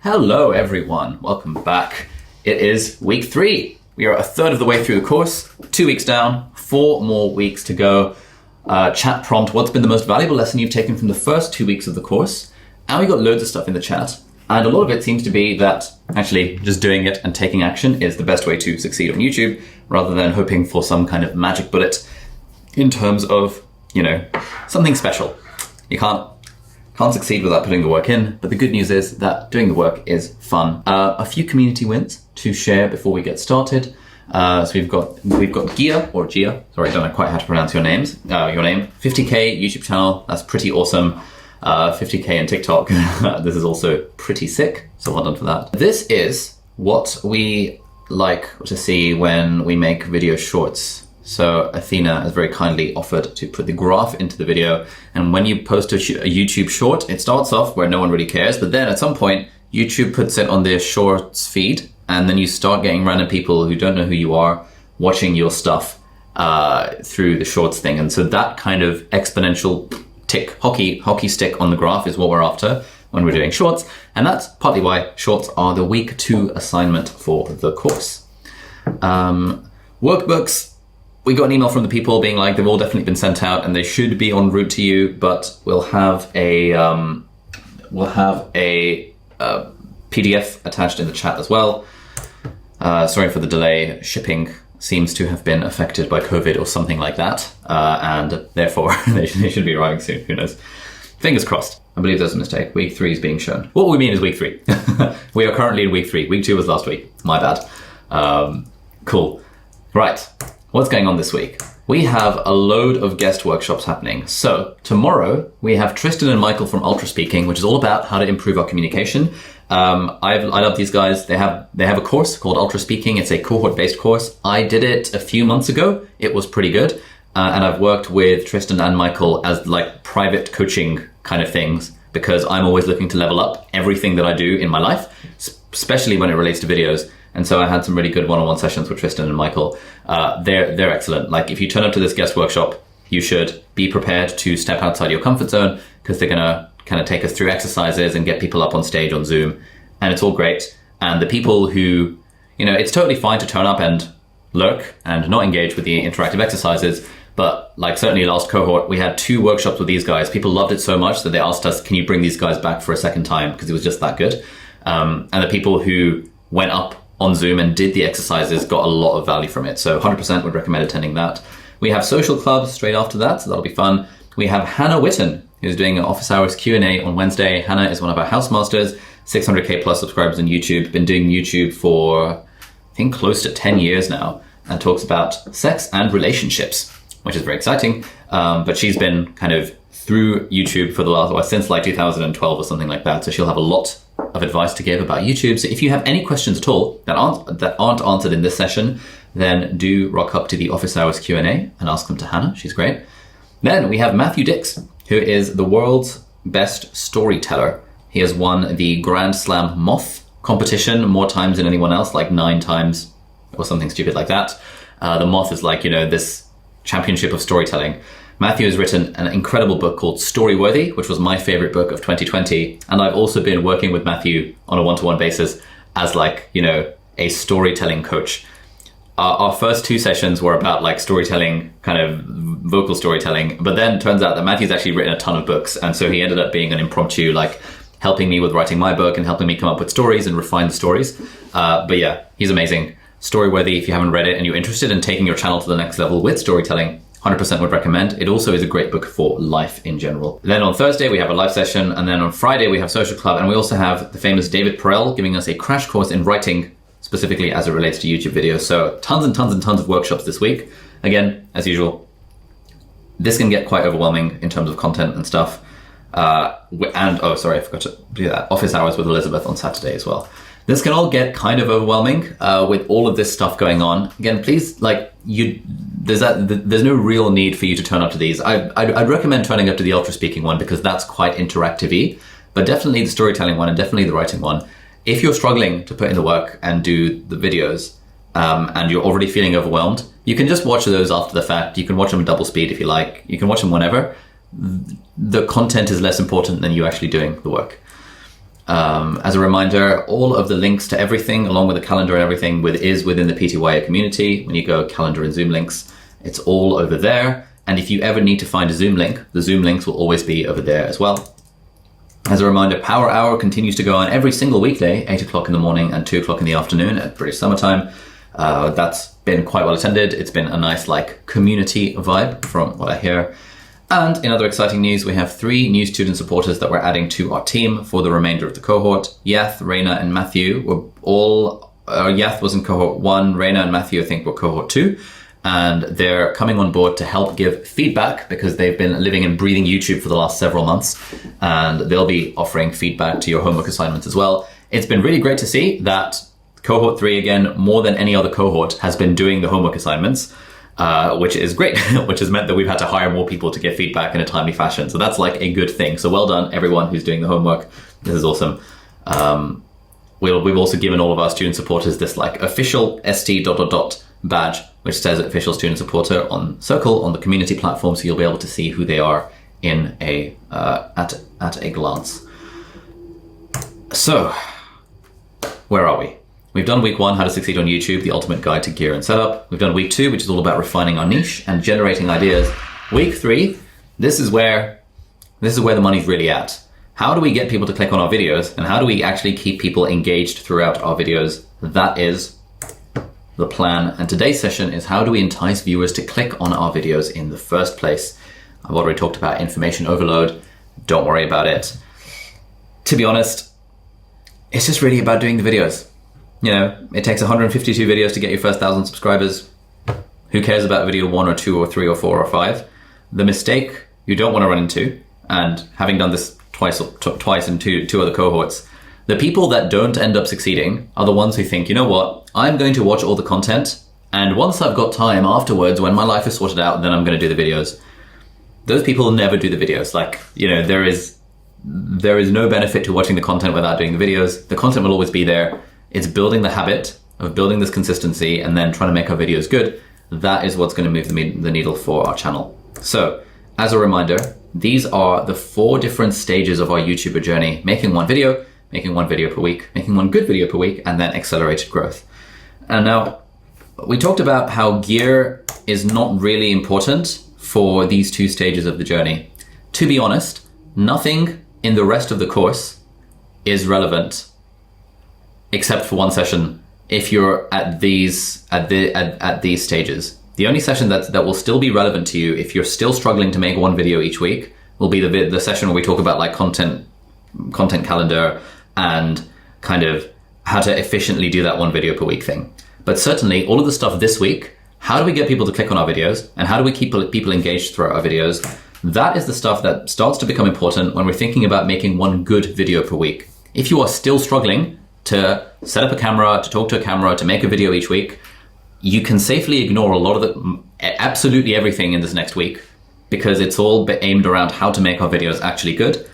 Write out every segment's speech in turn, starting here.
Hello everyone, welcome back. It is week 3. We are a third of the way through the course, 2 weeks down, 4 more weeks to go. Chat prompt, what's been the most valuable lesson you've taken from the first 2 weeks of the course? And we got loads of stuff in the chat. And a lot of it seems to be that actually just doing it and taking action is the best way to succeed on YouTube, rather than hoping for some kind of magic bullet in terms of, something special. You can't succeed without putting the work in, but the good news is that doing the work is fun. A few community wins to share before we get started. So we've got Gia, or Gia, sorry, I don't know quite how to pronounce your name. 50k YouTube channel, that's pretty awesome. 50k on TikTok, this is also pretty sick, so well done for that. This is what we like to see when we make video shorts. So Athena has very kindly offered to put the graph into the video, and when you post a YouTube short, it starts off where no one really cares, but then at some point YouTube puts it on their shorts feed, and then you start getting random people who don't know who you are watching your stuff through the shorts thing. And so that kind of exponential tick, hockey stick on the graph is what we're after when we're doing shorts, and that's partly why shorts are the week 2 assignment for the course. Workbooks, we got an email from the people being like, they've all definitely been sent out and they should be en route to you, but we'll have a PDF attached in the chat as well. Sorry for the delay. Shipping seems to have been affected by COVID or something like that, and therefore they should be arriving soon. Who knows? Fingers crossed. I believe there's a mistake. Week 3 is being shown. What we mean is week 3. We are currently in week 3. Week 2 was last week. My bad. Cool. Right. What's going on this week? We have a load of guest workshops happening. So tomorrow we have Tristan and Michael from Ultra Speaking, which is all about how to improve our communication. I love these guys. They have a course called Ultra Speaking. It's a cohort-based course. I did it a few months ago. It was pretty good. And I've worked with Tristan and Michael as like private coaching kind of things, because I'm always looking to level up everything that I do in my life, especially when it relates to videos. And so I had some really good one-on-one sessions with Tristan and Michael. They're excellent. Like, if you turn up to this guest workshop, you should be prepared to step outside your comfort zone, because they're going to kind of take us through exercises and get people up on stage on Zoom. And it's all great. And the people who, it's totally fine to turn up and lurk and not engage with the interactive exercises. But like, certainly last cohort, we had 2 workshops with these guys. People loved it so much that they asked us, can you bring these guys back for a second time? Because it was just that good. And the people who went up on Zoom and did the exercises got a lot of value from it. So 100% would recommend attending that. We have social clubs straight after that, so that'll be fun. We have Hannah Witten, who's doing an office hours Q&A on Wednesday. Hannah is one of our house masters, 600k plus subscribers on YouTube, been doing YouTube for, I think, close to 10 years now, and talks about sex and relationships, which is very exciting. But she's been kind of through YouTube for the last, since like 2012 or something like that. So she'll have a lot of advice to give about YouTube. So if you have any questions at all that aren't answered in this session, then do rock up to the office hours Q&A and ask them to Hannah. She's great. Then we have Matthew Dix, who is the world's best storyteller. He has won the Grand Slam Moth competition more times than anyone else, like 9 times or something stupid like that. The Moth is like, this championship of storytelling. Matthew has written an incredible book called Storyworthy, which was my favorite book of 2020. And I've also been working with Matthew on a one-to-one basis as like, a storytelling coach. Our first 2 sessions were about like storytelling, kind of vocal storytelling. But then turns out that Matthew's actually written a ton of books. And so he ended up being an impromptu, like helping me with writing my book and helping me come up with stories and refine the stories. But yeah, he's amazing. Storyworthy, if you haven't read it and you're interested in taking your channel to the next level with storytelling, 100% would recommend. It also is a great book for life in general. Then on Thursday, we have a live session. And then on Friday, we have Social Club. And we also have the famous David Perel giving us a crash course in writing, specifically as it relates to YouTube videos. So tons and tons and tons of workshops this week. Again, as usual, this can get quite overwhelming in terms of content and stuff. I forgot to do that. Office hours with Elizabeth on Saturday as well. This can all get kind of overwhelming with all of this stuff going on. Again, please, there's no real need for you to turn up to these. I'd recommend turning up to the Ultra Speaking one, because that's quite interactive-y, but definitely the storytelling one and definitely the writing one. If you're struggling to put in the work and do the videos and you're already feeling overwhelmed, you can just watch those after the fact. You can watch them at double speed if you like. You can watch them whenever. The content is less important than you actually doing the work. As a reminder, all of the links to everything, along with the calendar and everything, is within the PTYA community. When you go calendar and Zoom links, it's all over there. And if you ever need to find a Zoom link, the Zoom links will always be over there as well. As a reminder, Power Hour continues to go on every single weekday, 8 o'clock in the morning and 2 o'clock in the afternoon at British Summertime. That's been quite well attended. It's been a nice community vibe from what I hear. And in other exciting news, we have 3 new student supporters that we're adding to our team for the remainder of the cohort. Yath, Raina, and Matthew were all, Yath was in cohort 1, Raina and Matthew I think were cohort 2. And they're coming on board to help give feedback because they've been living and breathing YouTube for the last several months. And they'll be offering feedback to your homework assignments as well. It's been really great to see that cohort 3, again, more than any other cohort, has been doing the homework assignments. Which is great, which has meant that we've had to hire more people to get feedback in a timely fashion. So that's a good thing. So well done, everyone who's doing the homework. This is awesome. We've also given all of our student supporters this official ST ... badge, which says official student supporter on Circle on the community platform. So you'll be able to see who they are in at a glance. So where are we? We've done week 1, how to succeed on YouTube, the ultimate guide to gear and setup. We've done week 2, which is all about refining our niche and generating ideas. Week 3, this is where the money's really at. How do we get people to click on our videos, and how do we actually keep people engaged throughout our videos? That is the plan. And today's session is how do we entice viewers to click on our videos in the first place? I've already talked about information overload. Don't worry about it. To be honest, it's just really about doing the videos. It takes 152 videos to get your first 1,000 subscribers. Who cares about video 1 or 2 or 3 or 4 or 5? The mistake you don't want to run into, and having done this twice in two other cohorts, the people that don't end up succeeding are the ones who think, you know what, I'm going to watch all the content, and once I've got time afterwards, when my life is sorted out, then I'm going to do the videos. Those people never do the videos. There is no benefit to watching the content without doing the videos. The content will always be there. It's building the habit of building this consistency and then trying to make our videos good. That is what's going to move the needle for our channel. So, as a reminder, these are the 4 different stages of our YouTuber journey: making one video per week, making one good video per week, and then accelerated growth. And now, we talked about how gear is not really important for these 2 stages of the journey. To be honest, nothing in the rest of the course is relevant except for one session if you're at these stages. The only session that will still be relevant to you if you're still struggling to make one video each week will be the session where we talk about content calendar and kind of how to efficiently do that one video per week thing. But certainly all of the stuff this week, how do we get people to click on our videos and how do we keep people engaged throughout our videos? That is the stuff that starts to become important when we're thinking about making one good video per week. If you are still struggling to set up a camera, to talk to a camera, to make a video each week, you can safely ignore a lot of absolutely everything in this next week because it's all aimed around how to make our videos actually good.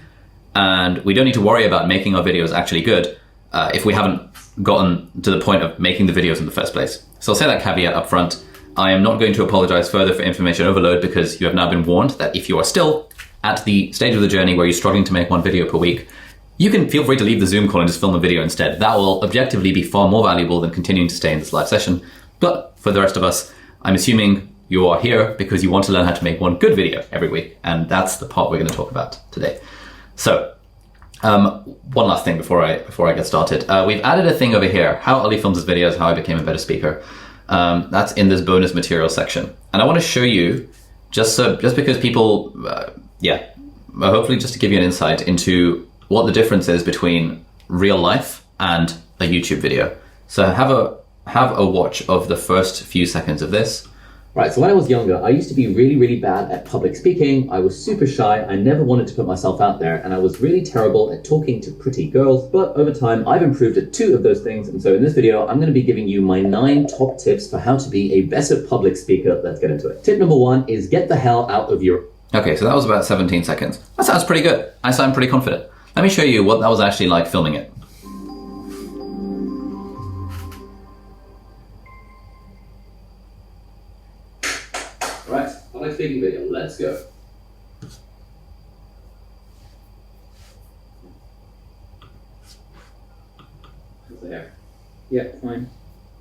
And we don't need to worry about making our videos actually good if we haven't gotten to the point of making the videos in the first place. So I'll say that caveat up front. I am not going to apologize further for information overload because you have now been warned that if you are still at the stage of the journey where you're struggling to make one video per week, you can feel free to leave the Zoom call and just film a video instead. That will objectively be far more valuable than continuing to stay in this live session. But for the rest of us, I'm assuming you are here because you want to learn how to make one good video every week. And that's the part we're going to talk about today. So one last thing before I get started. We've added a thing over here, how Ollie films his videos, how I became a better speaker. That's in this bonus material section. And I want to show you, just because people, hopefully just to give you an insight into what the difference is between real life and a YouTube video. So have a watch of the first few seconds of this. Right, so when I was younger, I used to be really, really bad at public speaking. I was super shy, I never wanted to put myself out there, and I was really terrible at talking to pretty girls. But over time, I've improved at 2 of those things, and so in this video, I'm going to be giving you my 9 top tips for how to be a better public speaker. Let's get into it. Tip number 1 is get the hell out of your... Okay, so that was about 17 seconds. That sounds pretty good. I sound pretty confident. Let me show you what that was actually like filming it. Right, public speaking video, let's go. there. Yeah, fine.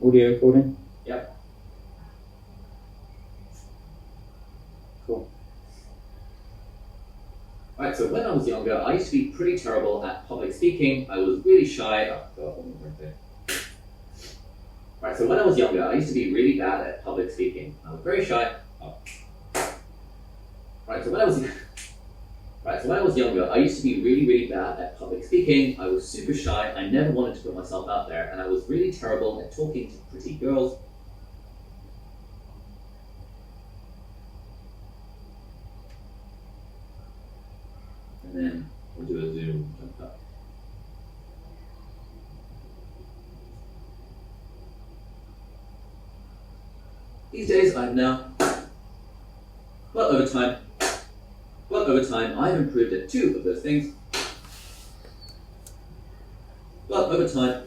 Audio recording? Yep. Cool. Alright, so when I was younger, I used to be pretty terrible at public speaking. I was really shy. Oh, God, one more right there. Alright, so when I was younger, I used to be really bad at public speaking. I was very shy. Oh. Right, so when I was younger, I used to be really, really bad at public speaking. I was super shy. I never wanted to put myself out there, and I was really terrible at talking to pretty girls. And then we'll do a zoom jump up. These days, I've now, over time, I've improved at two of those things. Over time,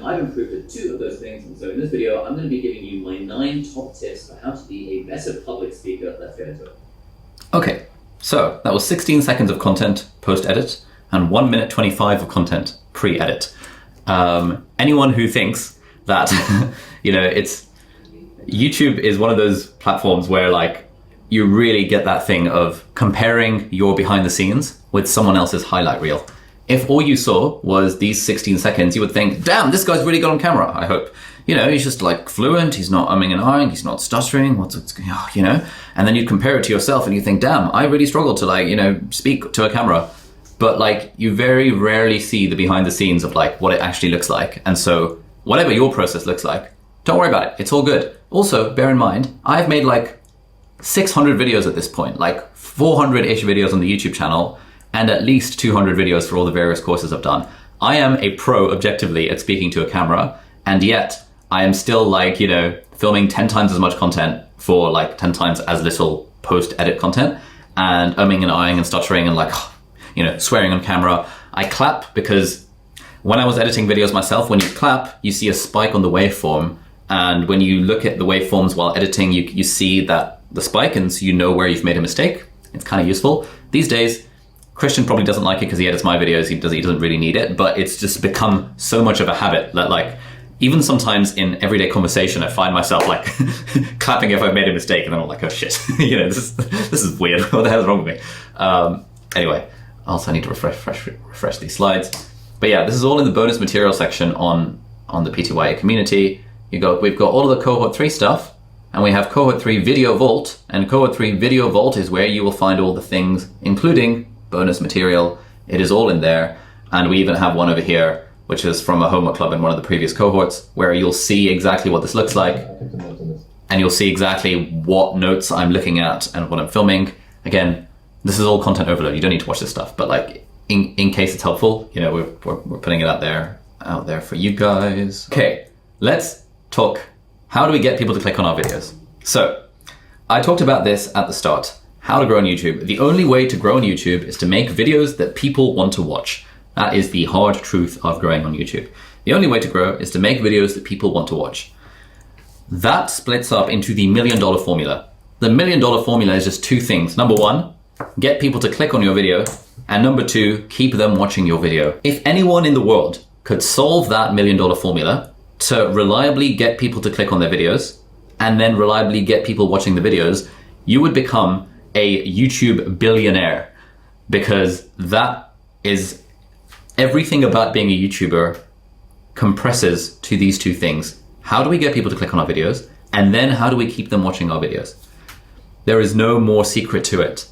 I've improved at two of those things. And so in this video, I'm going to be giving you my 9 top tips for how to be a better public speaker. Let's get into it. Okay, so that was 16 seconds of content post-edit and 1 minute 25 of content pre-edit. Anyone who thinks that, it's YouTube is one of those platforms where like you really get that thing of comparing your behind the scenes with someone else's highlight reel. If all you saw was these 16 seconds, you would think, damn, this guy's really good on camera, I hope. He's just like fluent, he's not umming and ahhing, he's not stuttering, and then you compare it to yourself and you think, damn, I really struggle to speak to a camera. But you very rarely see the behind the scenes of what it actually looks like. And so whatever your process looks like, don't worry about it, it's all good. Also, bear in mind, I've made 600 videos at this point, 400-ish videos on the YouTube channel, and at least 200 videos for all the various courses I've done. I am a pro objectively at speaking to a camera, and yet I am still filming 10 times as much content for 10 times as little post-edit content, and umming and ahhing and stuttering and swearing on camera. I clap because when I was editing videos myself, when you clap, you see a spike on the waveform, and when you look at the waveforms while editing, you see that the spike, and so you know where you've made a mistake. It's kind of useful. These days, Christian probably doesn't like it because he edits my videos. He doesn't really need it, but it's just become so much of a habit that even sometimes in everyday conversation, I find myself clapping if I've made a mistake, and then I'm like, oh shit, this is weird. What the hell is wrong with me? Anyway, also I need to refresh these slides. But yeah, this is all in the bonus material section on the PTYA community. We've got all of the cohort 3 stuff, and we have cohort 3 Video Vault, and cohort 3 Video Vault is where you will find all the things, including bonus material. It is all in there. And we even have one over here, which is from a homework club in one of the previous cohorts, where you'll see exactly what this looks like. And you'll see exactly what notes I'm looking at and what I'm filming. Again, this is all content overload. You don't need to watch this stuff, but in case it's helpful, we're putting it out there for you guys. Okay, let's talk. How do we get people to click on our videos? So I talked about this at the start. How to grow on YouTube. The only way to grow on YouTube is to make videos that people want to watch. That is the hard truth of growing on YouTube. The only way to grow is to make videos that people want to watch. That splits up into the $1 million formula. The $1 million formula is just 2 things. Number 1, get people to click on your video. And number 2, keep them watching your video. If anyone in the world could solve that $1 million formula to reliably get people to click on their videos and then reliably get people watching the videos, you would become a YouTube billionaire, because that is everything about being a YouTuber compresses to these 2 things. How do we get people to click on our videos? And then how do we keep them watching our videos? There is no more secret to it.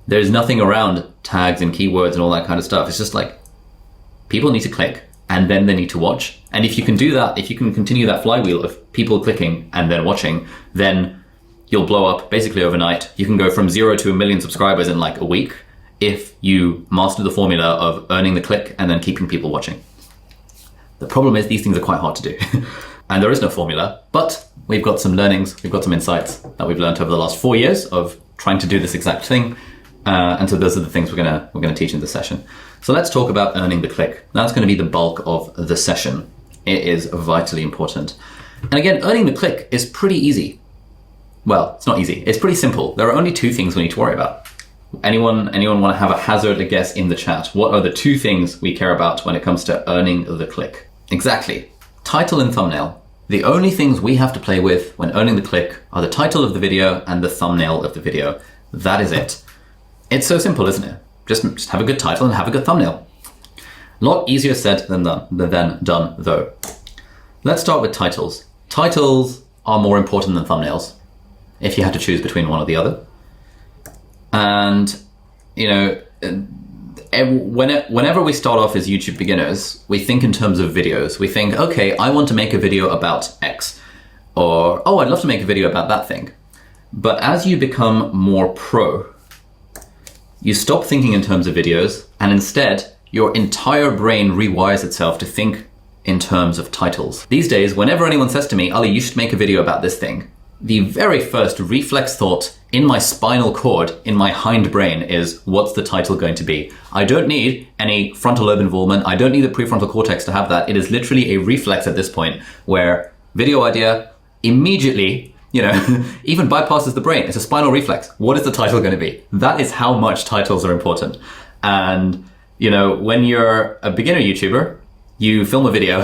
There's nothing around tags and keywords and all that kind of stuff. It's just people need to click and then they need to watch. And if you can do that, if you can continue that flywheel of people clicking and then watching, then you'll blow up basically overnight. You can go from 0 to 1 million subscribers in a week if you master the formula of earning the click and then keeping people watching. The problem is these things are quite hard to do. And there is no formula, but we've got some learnings, we've got some insights that we've learned over the last 4 years of trying to do this exact thing. And so those are the things we're gonna teach in this session. So let's talk about earning the click. That's gonna be the bulk of the session. It is vitally important. And again, earning the click is pretty easy. Well, it's not easy. It's pretty simple. There are only 2 things we need to worry about. Anyone want to have a hazard a guess in the chat? What are the two things we care about when it comes to earning the click? Exactly. Title and thumbnail. The only things we have to play with when earning the click are the title of the video and the thumbnail of the video. That is it. It's so simple, isn't it? Just have a good title and have a good thumbnail. A lot easier said than done, though. Let's start with titles. Titles are more important than thumbnails, if you had to choose between one or the other. And, you know, whenever we start off as YouTube beginners, we think in terms of videos. We think, okay, I want to make a video about X, or, oh, I'd love to make a video about that thing. But as you become more pro, you stop thinking in terms of videos, and instead, your entire brain rewires itself to think in terms of titles. These days, whenever anyone says to me, Ali, you should make a video about this thing, the very first reflex thought in my spinal cord, in my hind brain, is what's the title going to be? I don't need any frontal lobe involvement. I don't need the prefrontal cortex to have that. It is literally a reflex at this point where video idea immediately, you know, even bypasses the brain. It's a spinal reflex. What is the title going to be? That is how much titles are important. And, you know, when you're a beginner YouTuber, you film a video.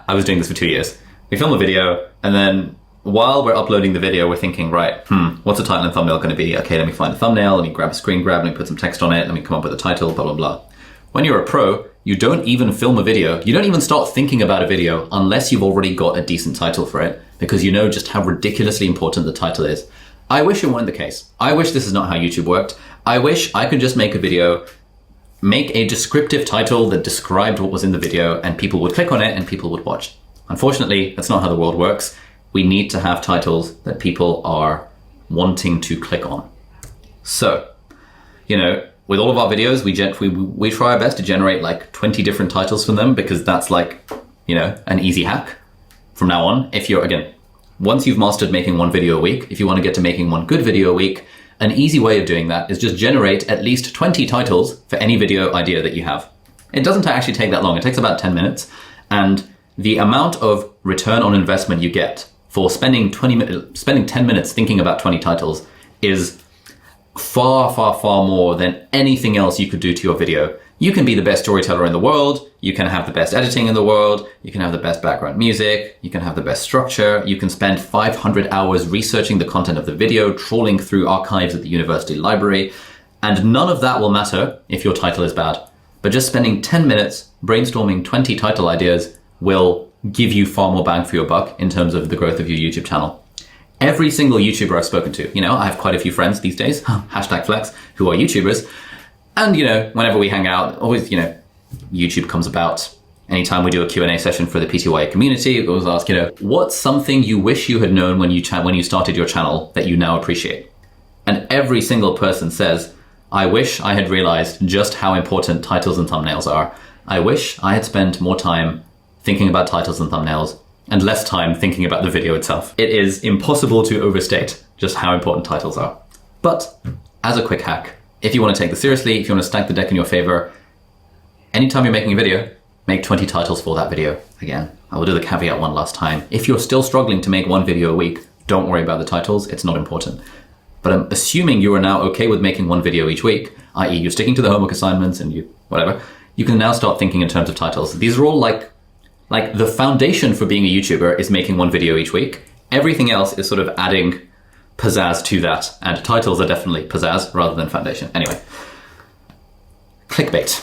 I was doing this for 2 years. We film a video, and then while we're uploading the video, we're thinking, right, what's the title and thumbnail going to be? Okay, let me find a thumbnail, let me grab a screen grab, let me put some text on it, let me come up with a title, blah, blah, blah. When you're a pro, you don't even film a video. You don't even start thinking about a video unless you've already got a decent title for it, because you know just how ridiculously important the title is. I wish it weren't the case. I wish this is not how YouTube worked. I wish I could just make a video, make a descriptive title that described what was in the video, and people would click on it and people would watch. Unfortunately, that's not how the world works. We need to have titles that people are wanting to click on. So, you know, with all of our videos, we try our best to generate like 20 different titles from them, because that's like, you know, an easy hack. From now on, if you're, again, once you've mastered making one video a week, if you want to get to making one good video a week, an easy way of doing that is just generate at least 20 titles for any video idea that you have. It doesn't actually take that long. It takes about 10 minutes. And the amount of return on investment you get for spending 10 minutes thinking about 20 titles is far, far, far more than anything else you could do to your video. You can be the best storyteller in the world. You can have the best editing in the world. You can have the best background music. You can have the best structure. You can spend 500 hours researching the content of the video, trawling through archives at the university library. And none of that will matter if your title is bad. But just spending 10 minutes brainstorming 20 title ideas will give you far more bang for your buck in terms of the growth of your YouTube channel. Every single YouTuber I've spoken to, you know, I have quite a few friends these days, #flex, who are YouTubers. And, you know, whenever we hang out, always, you know, YouTube comes about. Anytime we do a Q&A session for the PTYA community, we always ask, you know, what's something you wish you had known when you started your channel that you now appreciate? And every single person says, I wish I had realized just how important titles and thumbnails are. I wish I had spent more time thinking about titles and thumbnails and less time thinking about the video itself. It is impossible to overstate just how important titles are. But as a quick hack, if you want to take this seriously, if you want to stack the deck in your favor, anytime you're making a video, make 20 titles for that video. Again, I will do the caveat one last time. If you're still struggling to make one video a week, don't worry about the titles, it's not important. But I'm assuming you are now okay with making one video each week, i.e. you're sticking to the homework assignments and you can now start thinking in terms of titles. These are all like the foundation for being a YouTuber is making one video each week. Everything else is sort of adding pizzazz to that, and titles are definitely pizzazz rather than foundation. Anyway, clickbait.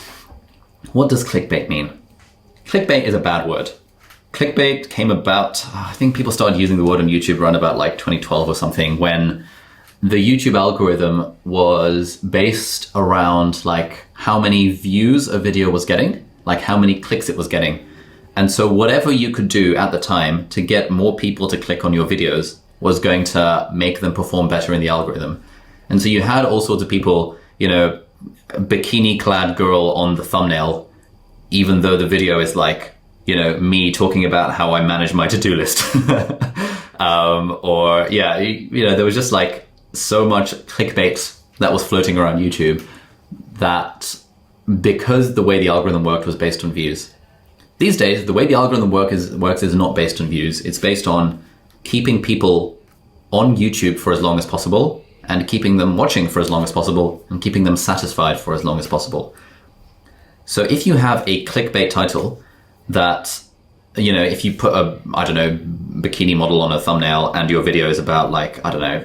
What does clickbait mean? Clickbait is a bad word. Clickbait came about, I think people started using the word on YouTube around about like 2012 or something, when the YouTube algorithm was based around like how many views a video was getting, like how many clicks it was getting. And so whatever you could do at the time to get more people to click on your videos was going to make them perform better in the algorithm. And so you had all sorts of people, you know, bikini clad girl on the thumbnail, even though the video is like, you know, me talking about how I manage my to-do list. Or yeah, you know, there was just like so much clickbait that was floating around YouTube that because the way the algorithm worked was based on views. These days, the way the algorithm works is not based on views. It's based on keeping people on YouTube for as long as possible and keeping them watching for as long as possible and keeping them satisfied for as long as possible. So if you have a clickbait title that, you know, if you put a, I don't know, bikini model on a thumbnail and your video is about like, I don't know,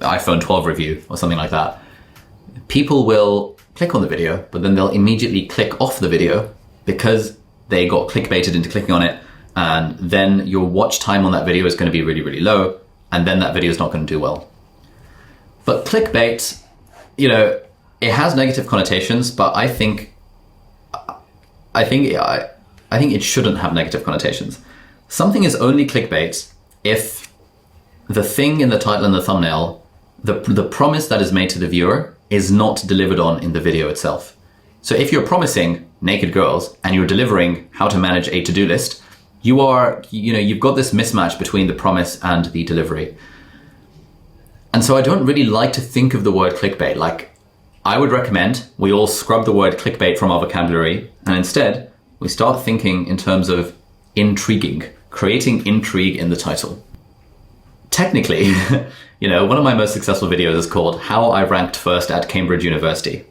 iPhone 12 review or something like that, people will click on the video, but then they'll immediately click off the video because they got clickbaited into clicking on it, and then your watch time on that video is going to be really, really low, and then that video is not going to do well. But clickbait, you know, it has negative connotations, but I think it shouldn't have negative connotations. Something is only clickbait if the thing in the title and the thumbnail, the promise that is made to the viewer is not delivered on in the video itself. So if you're promising naked girls and you're delivering how to manage a to-do list, you've got this mismatch between the promise and the delivery. And so I don't really like to think of the word clickbait. Like, I would recommend we all scrub the word clickbait from our vocabulary, and instead we start thinking in terms of intriguing, creating intrigue in the title. Technically, you know, one of my most successful videos is called How I Ranked First at Cambridge University.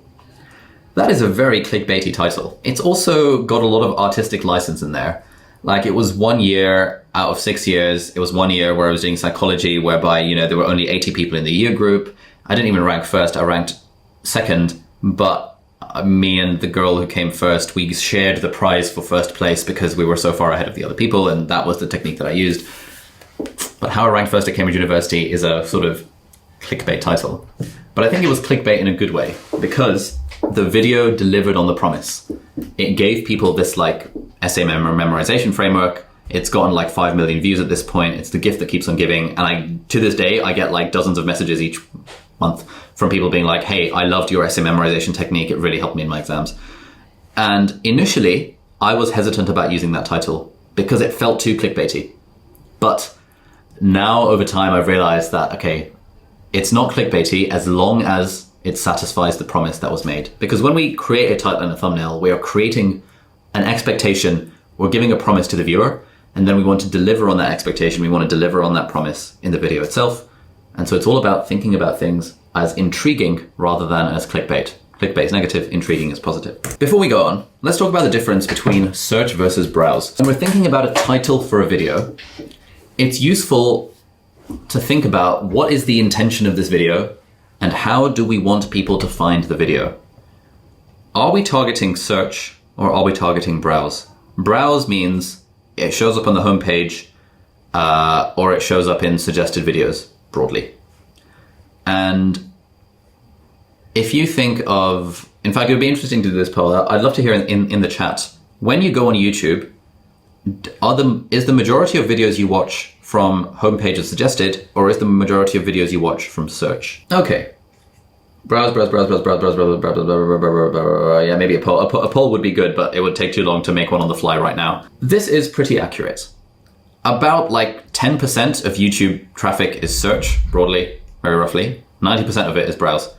That is a very clickbaity title. It's also got a lot of artistic license in there. Like, it was 1 year out of 6 years. It was 1 year where I was doing psychology, whereby, you know, there were only 80 people in the year group. I didn't even rank first, I ranked second, but me and the girl who came first, we shared the prize for first place because we were so far ahead of the other people, and that was the technique that I used. But How I Ranked First at Cambridge University is a sort of clickbait title. But I think it was clickbait in a good way, because the video delivered on the promise. It gave people this like essay memorization framework. It's gotten like 5 million views at this point. It's the gift that keeps on giving. And to this day, I get like dozens of messages each month from people being like, hey, I loved your essay memorization technique. It really helped me in my exams. And initially, I was hesitant about using that title because it felt too clickbaity. But now over time, I've realized that, okay, it's not clickbaity as long as it satisfies the promise that was made. Because when we create a title and a thumbnail, we are creating an expectation. We're giving a promise to the viewer, and then we want to deliver on that expectation. We want to deliver on that promise in the video itself. And so it's all about thinking about things as intriguing rather than as clickbait. Clickbait is negative, intriguing is positive. Before we go on, let's talk about the difference between search versus browse. When we're thinking about a title for a video, it's useful to think about what is the intention of this video and how do we want people to find the video. Are we targeting search or are we targeting browse? Browse means it shows up on the homepage or it shows up in suggested videos broadly. And if you think of, in fact, it would be interesting to do this poll. I'd love to hear in the chat. When you go on YouTube, is the majority of videos you watch from homepage or suggested, or is the majority of videos you watch from search? Okay. Browse. Yeah, maybe a poll. A poll would be good, but it would take too long to make one on the fly right now. This is pretty accurate. About like 10% of YouTube traffic is search, broadly, very roughly. 90% of it is browse.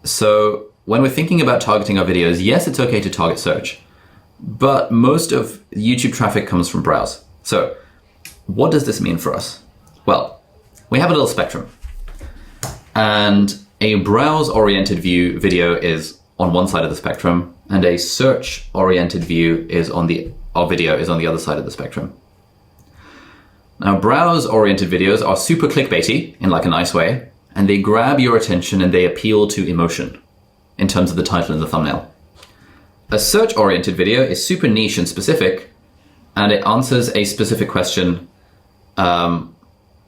So when we're thinking about targeting our videos, yes, it's okay to target search, but most of YouTube traffic comes from browse. So what does this mean for us? Well, we have a little spectrum, and a browse-oriented video is on one side of the spectrum, and a search-oriented video is on the other side of the spectrum. Now, browse-oriented videos are super clickbaity in like a nice way, and they grab your attention and they appeal to emotion in terms of the title and the thumbnail. A search-oriented video is super niche and specific, and it answers a specific question,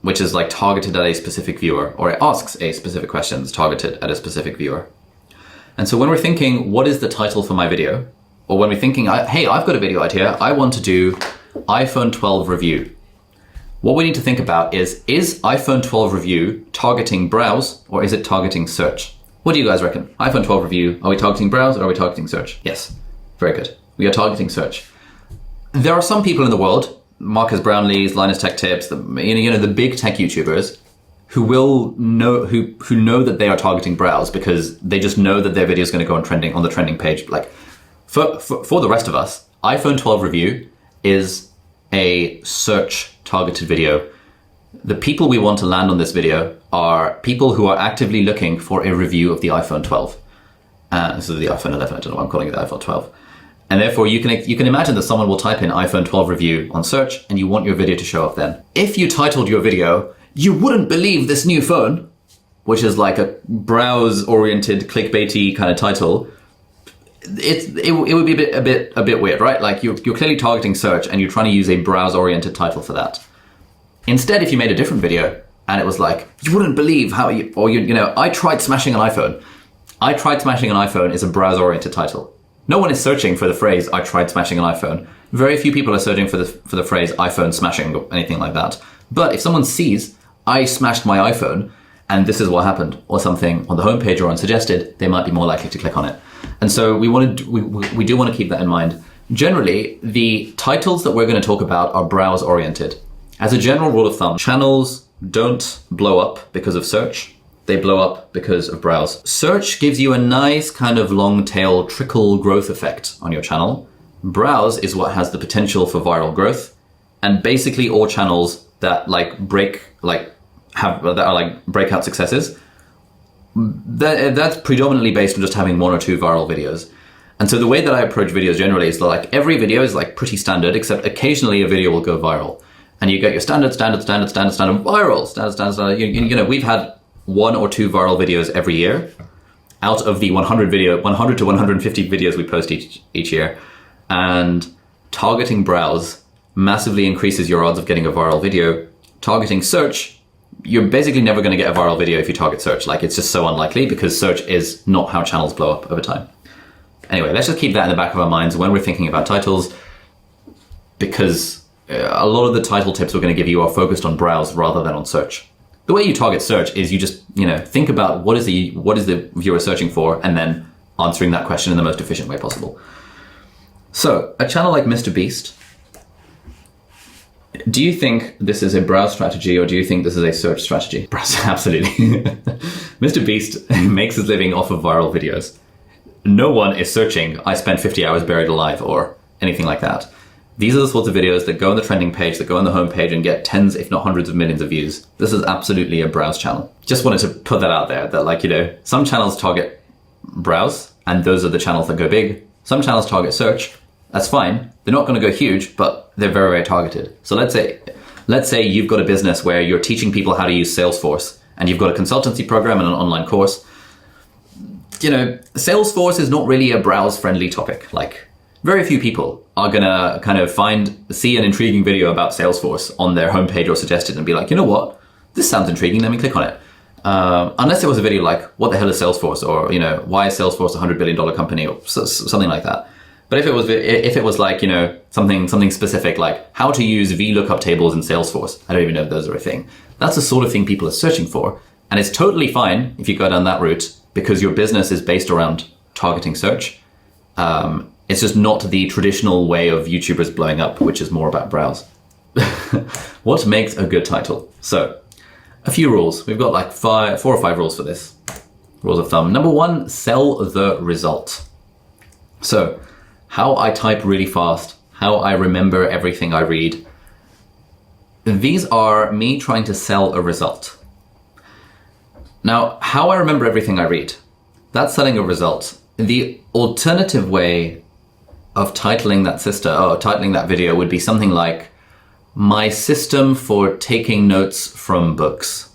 which is like targeted at a specific viewer, or it asks a specific question that's targeted at a specific viewer. And so when we're thinking, what is the title for my video? Or when we're thinking, hey, I've got a video idea, I want to do iPhone 12 review. What we need to think about is iPhone 12 review targeting browse, or is it targeting search? What do you guys reckon? iPhone 12 review, are we targeting browse or are we targeting search? Yes, very good. We are targeting search. There are some people in the world, Marcus Brownlees, Linus Tech Tips, the big tech YouTubers, who know that they are targeting browse because they just know that their video is going to go on the trending page. Like for the rest of us, iPhone 12 review is a search targeted video. The people we want to land on this video are people who are actively looking for a review of the iPhone 12. This is the iPhone 11, I don't know why I'm calling it the iPhone 12. And therefore you can imagine that someone will type in iPhone 12 review on search and you want your video to show up then. If you titled your video, "You wouldn't believe this new phone," which is like a browse-oriented, clickbaity kind of title, it would be a bit weird, right? Like you're clearly targeting search and you're trying to use a browse-oriented title for that. Instead, if you made a different video and it was like, "You wouldn't believe how I tried smashing an iPhone." "I tried smashing an iPhone" is a browse-oriented title. No one is searching for the phrase "I tried smashing an iPhone." Very few people are searching for the phrase "iPhone smashing" or anything like that. But if someone sees "I smashed my iPhone" and this is what happened, or something on the homepage or on suggested, they might be more likely to click on it. And so we do want to keep that in mind. Generally, the titles that we're going to talk about are browse-oriented. As a general rule of thumb, channels don't blow up because of search. They blow up because of browse. Search gives you a nice kind of long tail trickle growth effect on your channel. Browse is what has the potential for viral growth. And basically all channels that are like breakout successes, that's predominantly based on just having one or two viral videos. And so the way that I approach videos generally is like every video is like pretty standard, except occasionally a video will go viral. And you get your standard, viral, standard. You know, we've had 1 or 2 viral videos every year out of the 100 to 150 videos we post each year. And targeting browse massively increases your odds of getting a viral video. Targeting search, you're basically never going to get a viral video if you target search. Like, it's just so unlikely because search is not how channels blow up over time. Anyway, let's just keep that in the back of our minds when we're thinking about titles, because a lot of the title tips we're going to give you are focused on browse rather than on search. The way you target search is you just, think about what is the viewer searching for, and then answering that question in the most efficient way possible. So, a channel like Mr. Beast, do you think this is a browse strategy or do you think this is a search strategy? Browse, absolutely. Mr. Beast makes his living off of viral videos. No one is searching, "I spent 50 hours buried alive," or anything like that. These are the sorts of videos that go on the trending page, that go on the homepage and get tens, if not hundreds of millions of views. This is absolutely a browse channel. Just wanted to put that out there, that some channels target browse and those are the channels that go big. Some channels target search. That's fine. They're not going to go huge, but they're very, very targeted. So let's say you've got a business where you're teaching people how to use Salesforce and you've got a consultancy program and an online course. Salesforce is not really a browse-friendly topic. Like, very few people are gonna kind of see an intriguing video about Salesforce on their homepage or suggested and be like, "You know what? This sounds intriguing, let me click on it." Unless it was a video like, "What the hell is Salesforce?" or, "Why is Salesforce a $100 billion company?" or something like that. But if it was like, something specific like how to use VLOOKUP tables in Salesforce, I don't even know if those are a thing. That's the sort of thing people are searching for. And it's totally fine if you go down that route because your business is based around targeting search. It's just not the traditional way of YouTubers blowing up, which is more about browse. What makes a good title? So, a few rules. We've got like 4 or 5 rules for this. Rules of thumb. Number 1, sell the result. So, how I type really fast, how I remember everything I read. These are me trying to sell a result. Now, how I remember everything I read, that's selling a result. The alternative way of titling that video would be something like "My system for taking notes from books."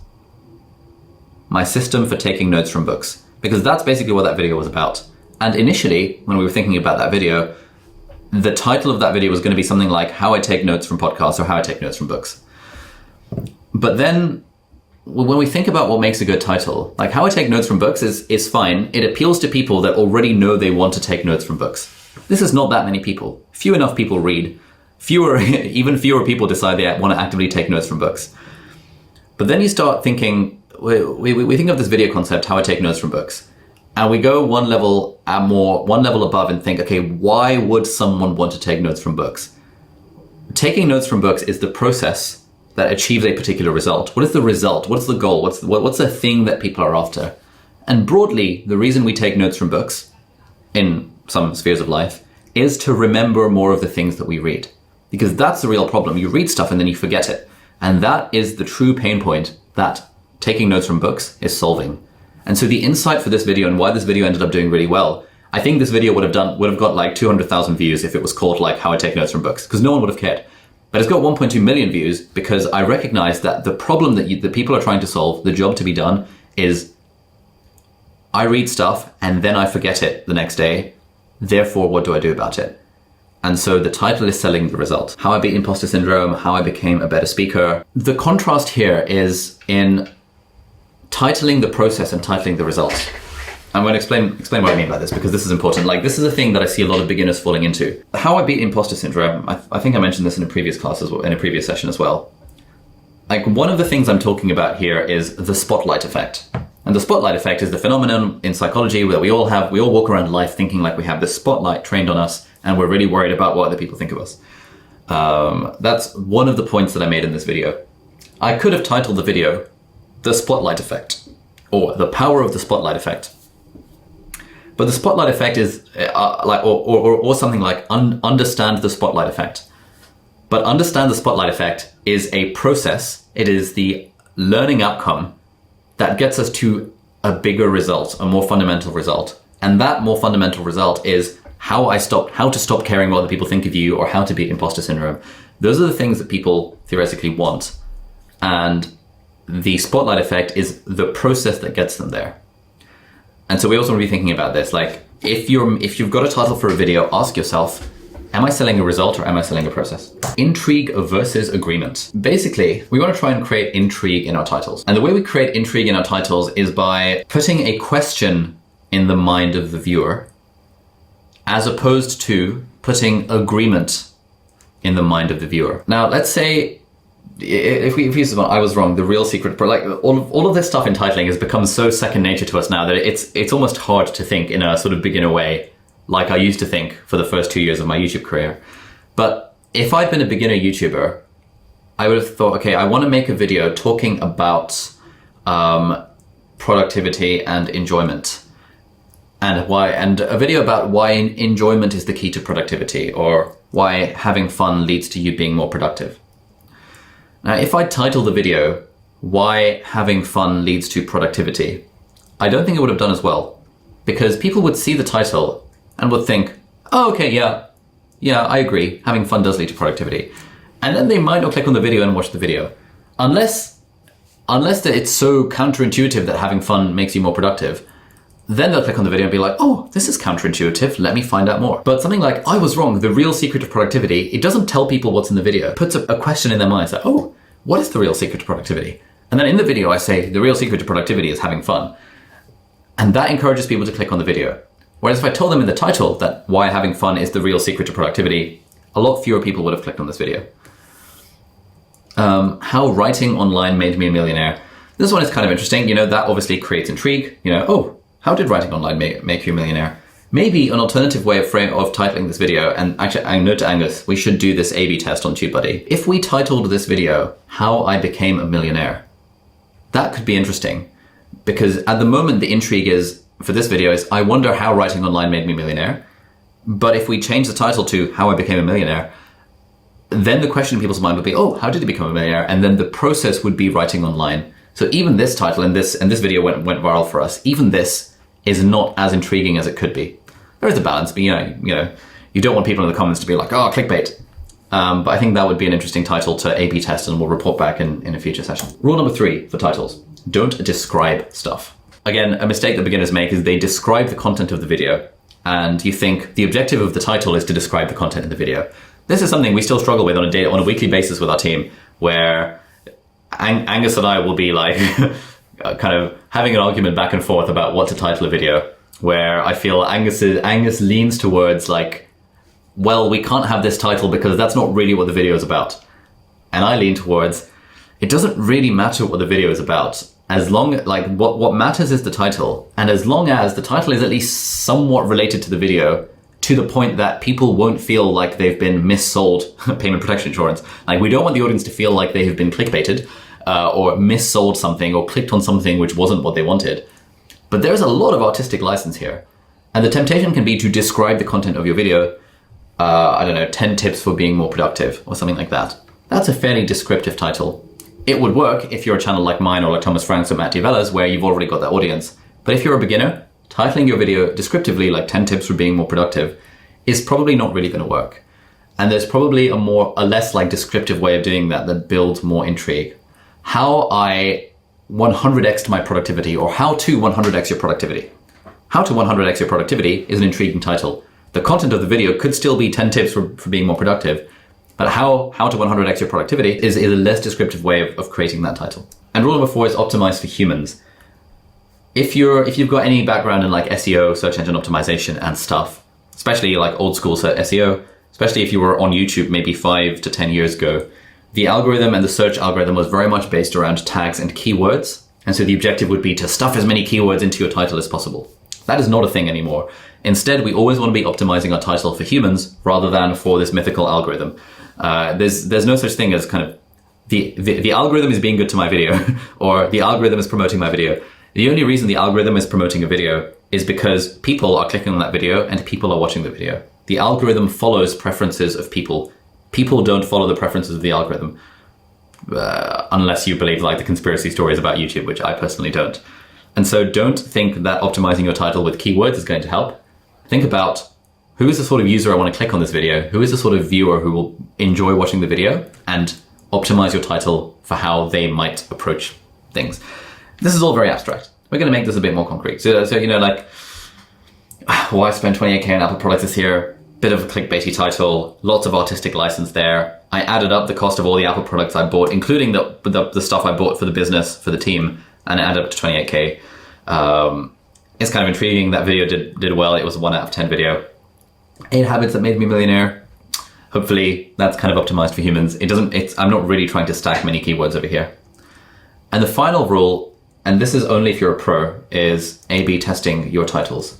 My system for taking notes from books. Because that's basically what that video was about. And initially, when we were thinking about that video, the title of that video was going to be something like "How I take notes from podcasts" or "How I take notes from books." But then when we think about what makes a good title, like "How I take notes from books" is fine. It appeals to people that already know they want to take notes from books. This is not that many people. Few enough people read. Even fewer people decide they want to actively take notes from books. But then you start thinking, we think of this video concept, "How I take notes from books." And we go one level above and think, okay, why would someone want to take notes from books? Taking notes from books is the process that achieves a particular result. What is the result? What's the goal? What's the thing that people are after? And broadly, the reason we take notes from books in some spheres of life is to remember more of the things that we read. Because that's the real problem. You read stuff and then you forget it. And that is the true pain point that taking notes from books is solving. And so the insight for this video and why this video ended up doing really well, I think this video would have got like 200,000 views if it was called like how I take notes from books, because no one would have cared. But it's got 1.2 million views because I recognize that the problem that people are trying to solve, the job to be done, is I read stuff and then I forget it the next day. Therefore, what do I do about it? And so the title is selling the result. How I beat imposter syndrome, how I became a better speaker. The contrast here is in titling the process and titling the results. I'm going to explain what I mean by this, because this is important. Like, this is a thing that I see a lot of beginners falling into. How I beat imposter syndrome, I think I mentioned this in a previous class as well, in a previous session as well. Like, one of the things I'm talking about here is the spotlight effect. And the spotlight effect is the phenomenon in psychology that we all walk around life thinking like we have this spotlight trained on us and we're really worried about what other people think of us. That's one of the points that I made in this video. I could have titled the video, The Spotlight Effect, or The Power of the Spotlight Effect. But the spotlight effect is or something like understand the spotlight effect. But understand the spotlight effect is a process. It is the learning outcome that gets us to a bigger result, a more fundamental result. And that more fundamental result is how to stop caring what other people think of you, or how to beat imposter syndrome. Those are the things that people theoretically want. And the spotlight effect is the process that gets them there. And so we also want to be thinking about this. Like, if you've got a title for a video, ask yourself, am I selling a result or am I selling a process? Intrigue versus agreement. Basically, we want to try and create intrigue in our titles. And the way we create intrigue in our titles is by putting a question in the mind of the viewer, as opposed to putting agreement in the mind of the viewer. Now, let's say, if we use this one, I was wrong, the real secret, like all of this stuff in titling has become so second nature to us now that it's almost hard to think in a sort of beginner way, like I used to think for the first 2 years of my YouTube career. But if I'd been a beginner YouTuber, I would have thought, okay, I want to make a video talking about productivity and enjoyment, and a video about why enjoyment is the key to productivity, or why having fun leads to you being more productive. Now, if I title the video, Why Having Fun Leads to Productivity, I don't think it would have done as well, because people would see the title and would think, oh, okay, yeah, I agree, having fun does lead to productivity. And then they might not click on the video and watch the video. Unless that it's so counterintuitive that having fun makes you more productive, then they'll click on the video and be like, oh, this is counterintuitive, let me find out more. But something like, I was wrong, the real secret of productivity, it doesn't tell people what's in the video. It puts a question in their minds that, oh, what is the real secret to productivity? And then in the video I say, the real secret to productivity is having fun. And that encourages people to click on the video. Whereas if I told them in the title that why having fun is the real secret to productivity, a lot fewer people would have clicked on this video. How writing online made me a millionaire. This one is kind of interesting. You know, that obviously creates intrigue. You know, oh, how did writing online make you a millionaire? Maybe an alternative way of titling this video, and actually I note to Angus, we should do this A/B test on TubeBuddy. If we titled this video, How I Became a Millionaire, that could be interesting. Because at the moment the intrigue is, for this video, is I wonder how writing online made me a millionaire. But if we change the title to How I Became a Millionaire, then the question in people's mind would be, oh, how did he become a millionaire? And then the process would be writing online. So even this title and this video went viral for us. Even this is not as intriguing as it could be. There is a balance, but you know, you don't want people in the comments to be like, oh, clickbait. But I think that would be an interesting title to A/B test, and we'll report back in a future session. Rule number 3 for titles: don't describe stuff. Again, a mistake that beginners make is they describe the content of the video, and you think the objective of the title is to describe the content of the video. This is something we still struggle with on a weekly basis with our team, where Angus and I will be like kind of having an argument back and forth about what to title a video, where I feel Angus leans towards like, well, we can't have this title because that's not really what the video is about. And I lean towards, it doesn't really matter what the video is about, as long like what matters is the title. And as long as the title is at least somewhat related to the video, to the point that people won't feel like they've been missold payment protection insurance. Like, we don't want the audience to feel like they have been clickbaited or missold something or clicked on something which wasn't what they wanted. But there's a lot of artistic license here. And the temptation can be to describe the content of your video, 10 tips for being more productive or something like that. That's a fairly descriptive title. It would work if you're a channel like mine or like Thomas Franks or Matt Divella's, where you've already got that audience. But if you're a beginner, titling your video descriptively like 10 tips for being more productive is probably not really going to work. And there's probably a less like descriptive way of doing that builds more intrigue. How I 100x to my productivity, or how to 100x your productivity. How to 100x your productivity is an intriguing title. The content of the video could still be 10 tips for being more productive, but how to 100x your productivity is a less descriptive way of creating that title. And rule number 4 is optimize for humans. If you've got any background in like SEO, search engine optimization and stuff, especially like old school SEO, especially if you were on YouTube maybe 5 to 10 years ago, the algorithm and the search algorithm was very much based around tags and keywords. And so the objective would be to stuff as many keywords into your title as possible. That is not a thing anymore. Instead, we always want to be optimizing our title for humans rather than for this mythical algorithm. There's no such thing as kind of the algorithm is being good to my video or the algorithm is promoting my video. The only reason the algorithm is promoting a video is because people are clicking on that video and people are watching the video. The algorithm follows preferences of people. People don't follow the preferences of the algorithm, unless you believe like the conspiracy stories about YouTube, which I personally don't. And so don't think that optimizing your title with keywords is going to help. Think about who is the sort of user I want to click on this video? Who is the sort of viewer who will enjoy watching the video, and optimize your title for how they might approach things. This is all very abstract. We're going to make this a bit more concrete. So you know, like, why spend 28k on Apple products this year? Bit of a clickbaity title, lots of artistic license there. I added up the cost of all the Apple products I bought, including the stuff I bought for the business, for the team, and it added up to 28k. It's kind of intriguing. That video did well. It was a 1 out of 10 video. 8 habits that made me a millionaire. Hopefully that's kind of optimized for humans. I'm not really trying to stack many keywords over here. And the final rule, and this is only if you're a pro, is A/B testing your titles.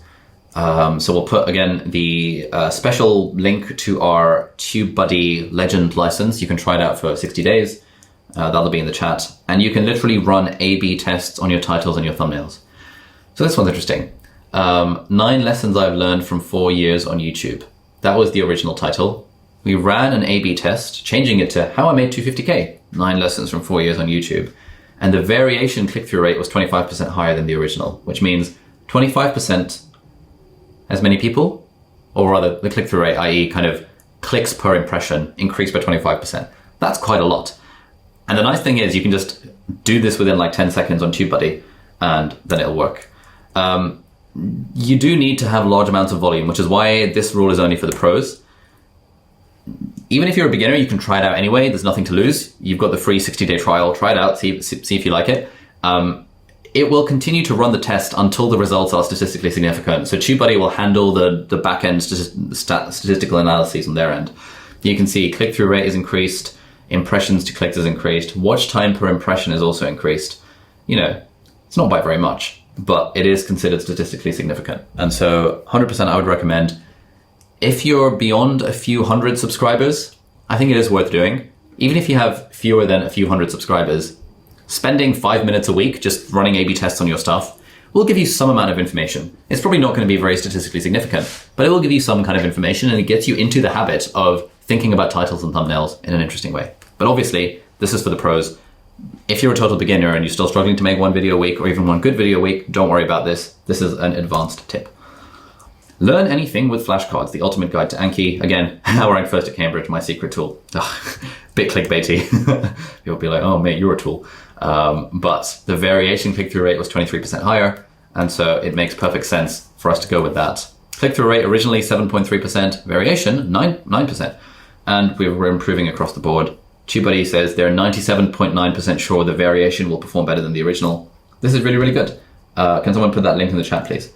So we'll put, again, the special link to our TubeBuddy Legend license. You can try it out for 60 days. That'll be in the chat. And you can literally run A/B tests on your titles and your thumbnails. So this one's interesting. 9 lessons I've learned from 4 years on YouTube. That was the original title. We ran an A/B test, changing it to how I made 250k. 9 lessons from 4 years on YouTube. And the variation click-through rate was 25% higher than the original, which means 25% as many people, or rather the click-through rate, i.e. kind of clicks per impression, increased by 25%. That's quite a lot. And the nice thing is you can just do this within like 10 seconds on TubeBuddy and then it'll work. You do need to have large amounts of volume, which is why this rule is only for the pros. Even if you're a beginner, you can try it out anyway. There's nothing to lose. You've got the free 60-day trial. Try it out, see if you like it. It will continue to run the test until the results are statistically significant. So TubeBuddy will handle the back-end statistical analyses on their end. You can see click-through rate is increased, impressions to clicks is increased, watch time per impression is also increased. You know, it's not by very much, but it is considered statistically significant. And so 100% I would recommend. If you're beyond a few hundred subscribers, I think it is worth doing. Even if you have fewer than a few hundred subscribers, spending 5 minutes a week just running A/B tests on your stuff will give you some amount of information. It's probably not going to be very statistically significant, but it will give you some kind of information, and it gets you into the habit of thinking about titles and thumbnails in an interesting way. But obviously, this is for the pros. If you're a total beginner and you're still struggling to make 1 video a week or even 1 good video a week, don't worry about this. This is an advanced tip. Learn anything with flashcards, the ultimate guide to Anki. Again, how I ranked first at Cambridge, my secret tool. Bit clickbaity. People will be like, oh mate, you're a tool. But the variation click-through rate was 23% higher. And so it makes perfect sense for us to go with that. Click-through rate originally 7.3%, variation 9%. And we were improving across the board. TubeBuddy says they're 97.9% sure the variation will perform better than the original. This is really, really good. Can someone put that link in the chat, please?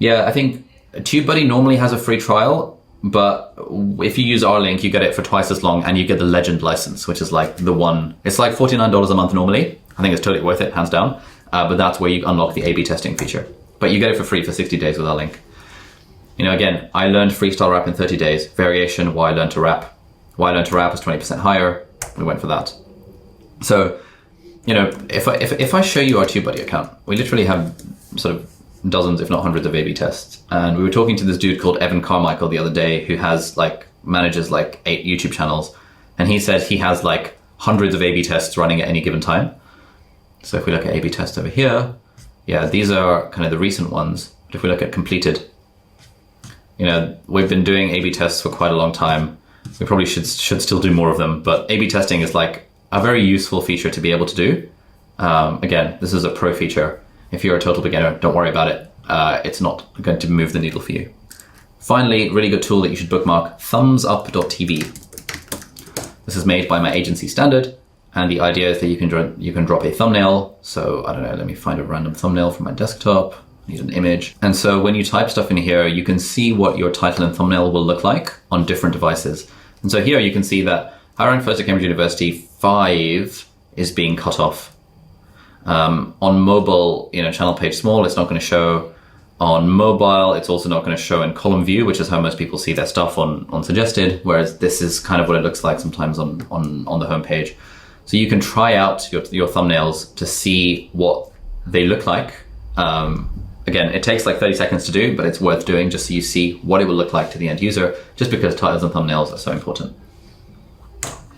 Yeah, I think TubeBuddy normally has a free trial, but if you use our link, you get it for twice as long and you get the Legend license, which is like the one. It's like $49 a month normally. I think it's totally worth it, hands down. But that's where you unlock the A/B testing feature. But you get it for free for 60 days with our link. You know, again, I learned freestyle rap in 30 days. Variation, why I learned to rap. Why I learned to rap was 20% higher. We went for that. So, you know, if I show you our TubeBuddy account, we literally have sort of dozens, if not hundreds of A/B tests. And we were talking to this dude called Evan Carmichael the other day who manages 8 YouTube channels. And he said he has like hundreds of A/B tests running at any given time. So if we look at A/B tests over here, yeah, these are kind of the recent ones. But if we look at completed, you know, we've been doing A/B tests for quite a long time. We probably should still do more of them, but A/B testing is like a very useful feature to be able to do. Again, this is a pro feature. If you're a total beginner, don't worry about it. It's not going to move the needle for you. Finally, really good tool that you should bookmark, thumbsup.tv. This is made by my agency Standard, and the idea is that you can drop a thumbnail. So I don't know, let me find a random thumbnail from my desktop. I need an image. And so when you type stuff in here, you can see what your title and thumbnail will look like on different devices. And so here you can see that Hiring First at Cambridge University 5 is being cut off. On mobile, you know, channel page small, it's not going to show. On mobile, it's also not going to show in column view, which is how most people see their stuff on suggested, whereas this is kind of what it looks like sometimes on the homepage. So you can try out your thumbnails to see what they look like. Again, it takes like 30 seconds to do, but it's worth doing just so you see what it will look like to the end user, just because titles and thumbnails are so important.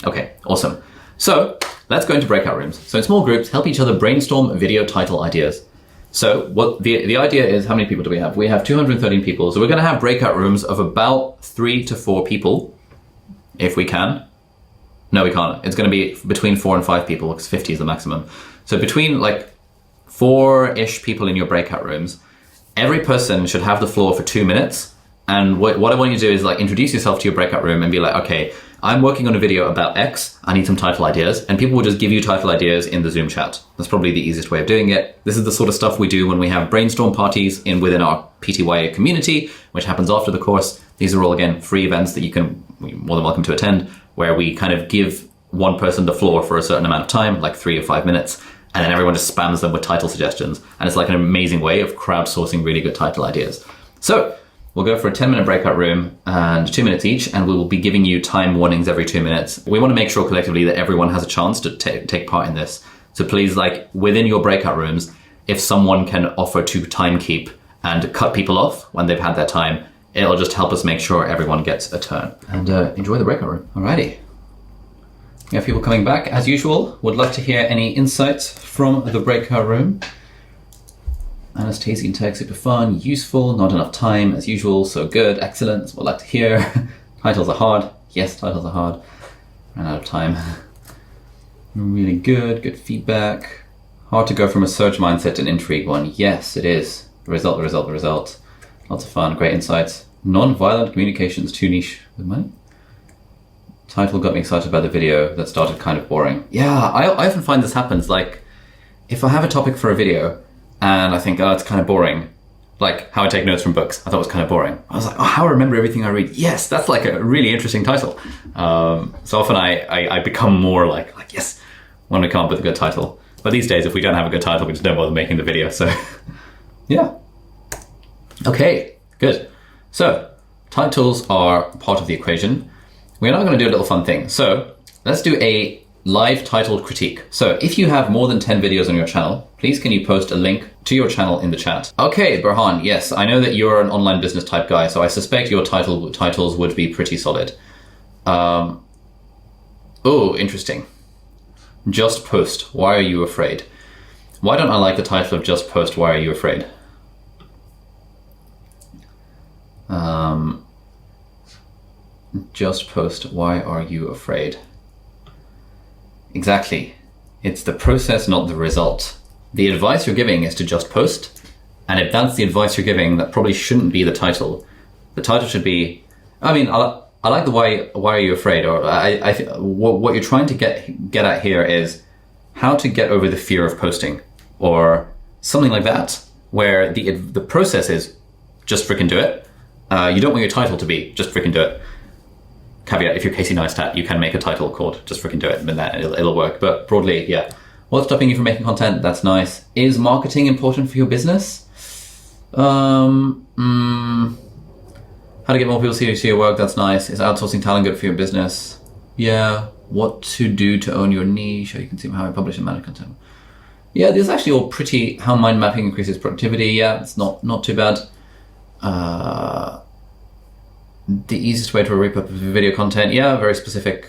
Okay, awesome. So let's go into breakout rooms. So in small groups, help each other brainstorm video title ideas. So what the idea is, how many people do we have? We have 213 people. So we're going to have breakout rooms of about 3 to 4 people, if we can. No, we can't. It's going to be between 4 and 5 people, because 50 is the maximum. So between like 4-ish people in your breakout rooms, every person should have the floor for 2 minutes. And what I want you to do is like introduce yourself to your breakout room and be like, okay, I'm working on a video about X. I need some title ideas. And people will just give you title ideas in the Zoom chat. That's probably the easiest way of doing it. This is the sort of stuff we do when we have brainstorm parties within our PTYA community, which happens after the course. These are all, again, free events that you're more than welcome to attend, where we kind of give one person the floor for a certain amount of time, like 3 or 5 minutes, and then everyone just spams them with title suggestions. And it's like an amazing way of crowdsourcing really good title ideas. So we'll go for a 10-minute breakout room and 2 minutes each, and we will be giving you time warnings every 2 minutes. We want to make sure collectively that everyone has a chance to take part in this. So please, like within your breakout rooms, if someone can offer to time keep and cut people off when they've had their time, it'll just help us make sure everyone gets a turn. And enjoy the breakout room. Alrighty. We have people coming back as usual. Would love to hear any insights from the breakout room. Anastasia and tech, super fun, useful, not enough time as usual, so good, excellent, that's what I like to hear. Titles are hard. Yes, titles are hard. Ran out of time. Really good, good feedback. Hard to go from a search mindset to an intrigue one. Yes, it is. The result. Lots of fun, great insights. Non-violent communications, too niche with money. Title got me excited about the video that started kind of boring. Yeah, I often find this happens. Like, if I have a topic for a video and I think, oh, it's kind of boring, like how I take notes from books, I thought it was kind of boring. I was like, oh, how I remember everything I read. Yes, that's like a really interesting title. So often I become more like yes, when we come up with a good title. But these days, if we don't have a good title, we just don't bother making the video. So yeah. Okay, good. So titles are part of the equation. We're now going to do a little fun thing. So let's do a live titled critique. So if you have more than 10 videos on your channel, please can you post a link to your channel in the chat? Okay, Burhan, yes, I know that you're an online business type guy, so I suspect your titles would be pretty solid. Oh, interesting. Just Post, Why Are You Afraid? Why don't I like the title of Just Post, Why Are You Afraid? Just Post, Why Are You Afraid? Exactly. It's the process, not the result. The advice you're giving is to just post. And if that's the advice you're giving, that probably shouldn't be the title. The title should be, I mean, I like the why are you afraid? Or what you're trying to get at here is how to get over the fear of posting, or something like that, where the process is just freaking do it. You don't want your title to be just freaking do it. Caveat, if you're Casey Neistat, you can make a title called Just Freaking Do It, and then it'll work. But broadly, yeah. What's stopping you from making content? That's nice. Is marketing important for your business? How to get more people to see your work? That's nice. Is outsourcing talent good for your business? Yeah. What to do to own your niche? How you can see how I publish and manage content. Yeah, this is actually all pretty. How mind mapping increases productivity. Yeah, it's not too bad. The easiest way to repurpose video content. Yeah, very specific.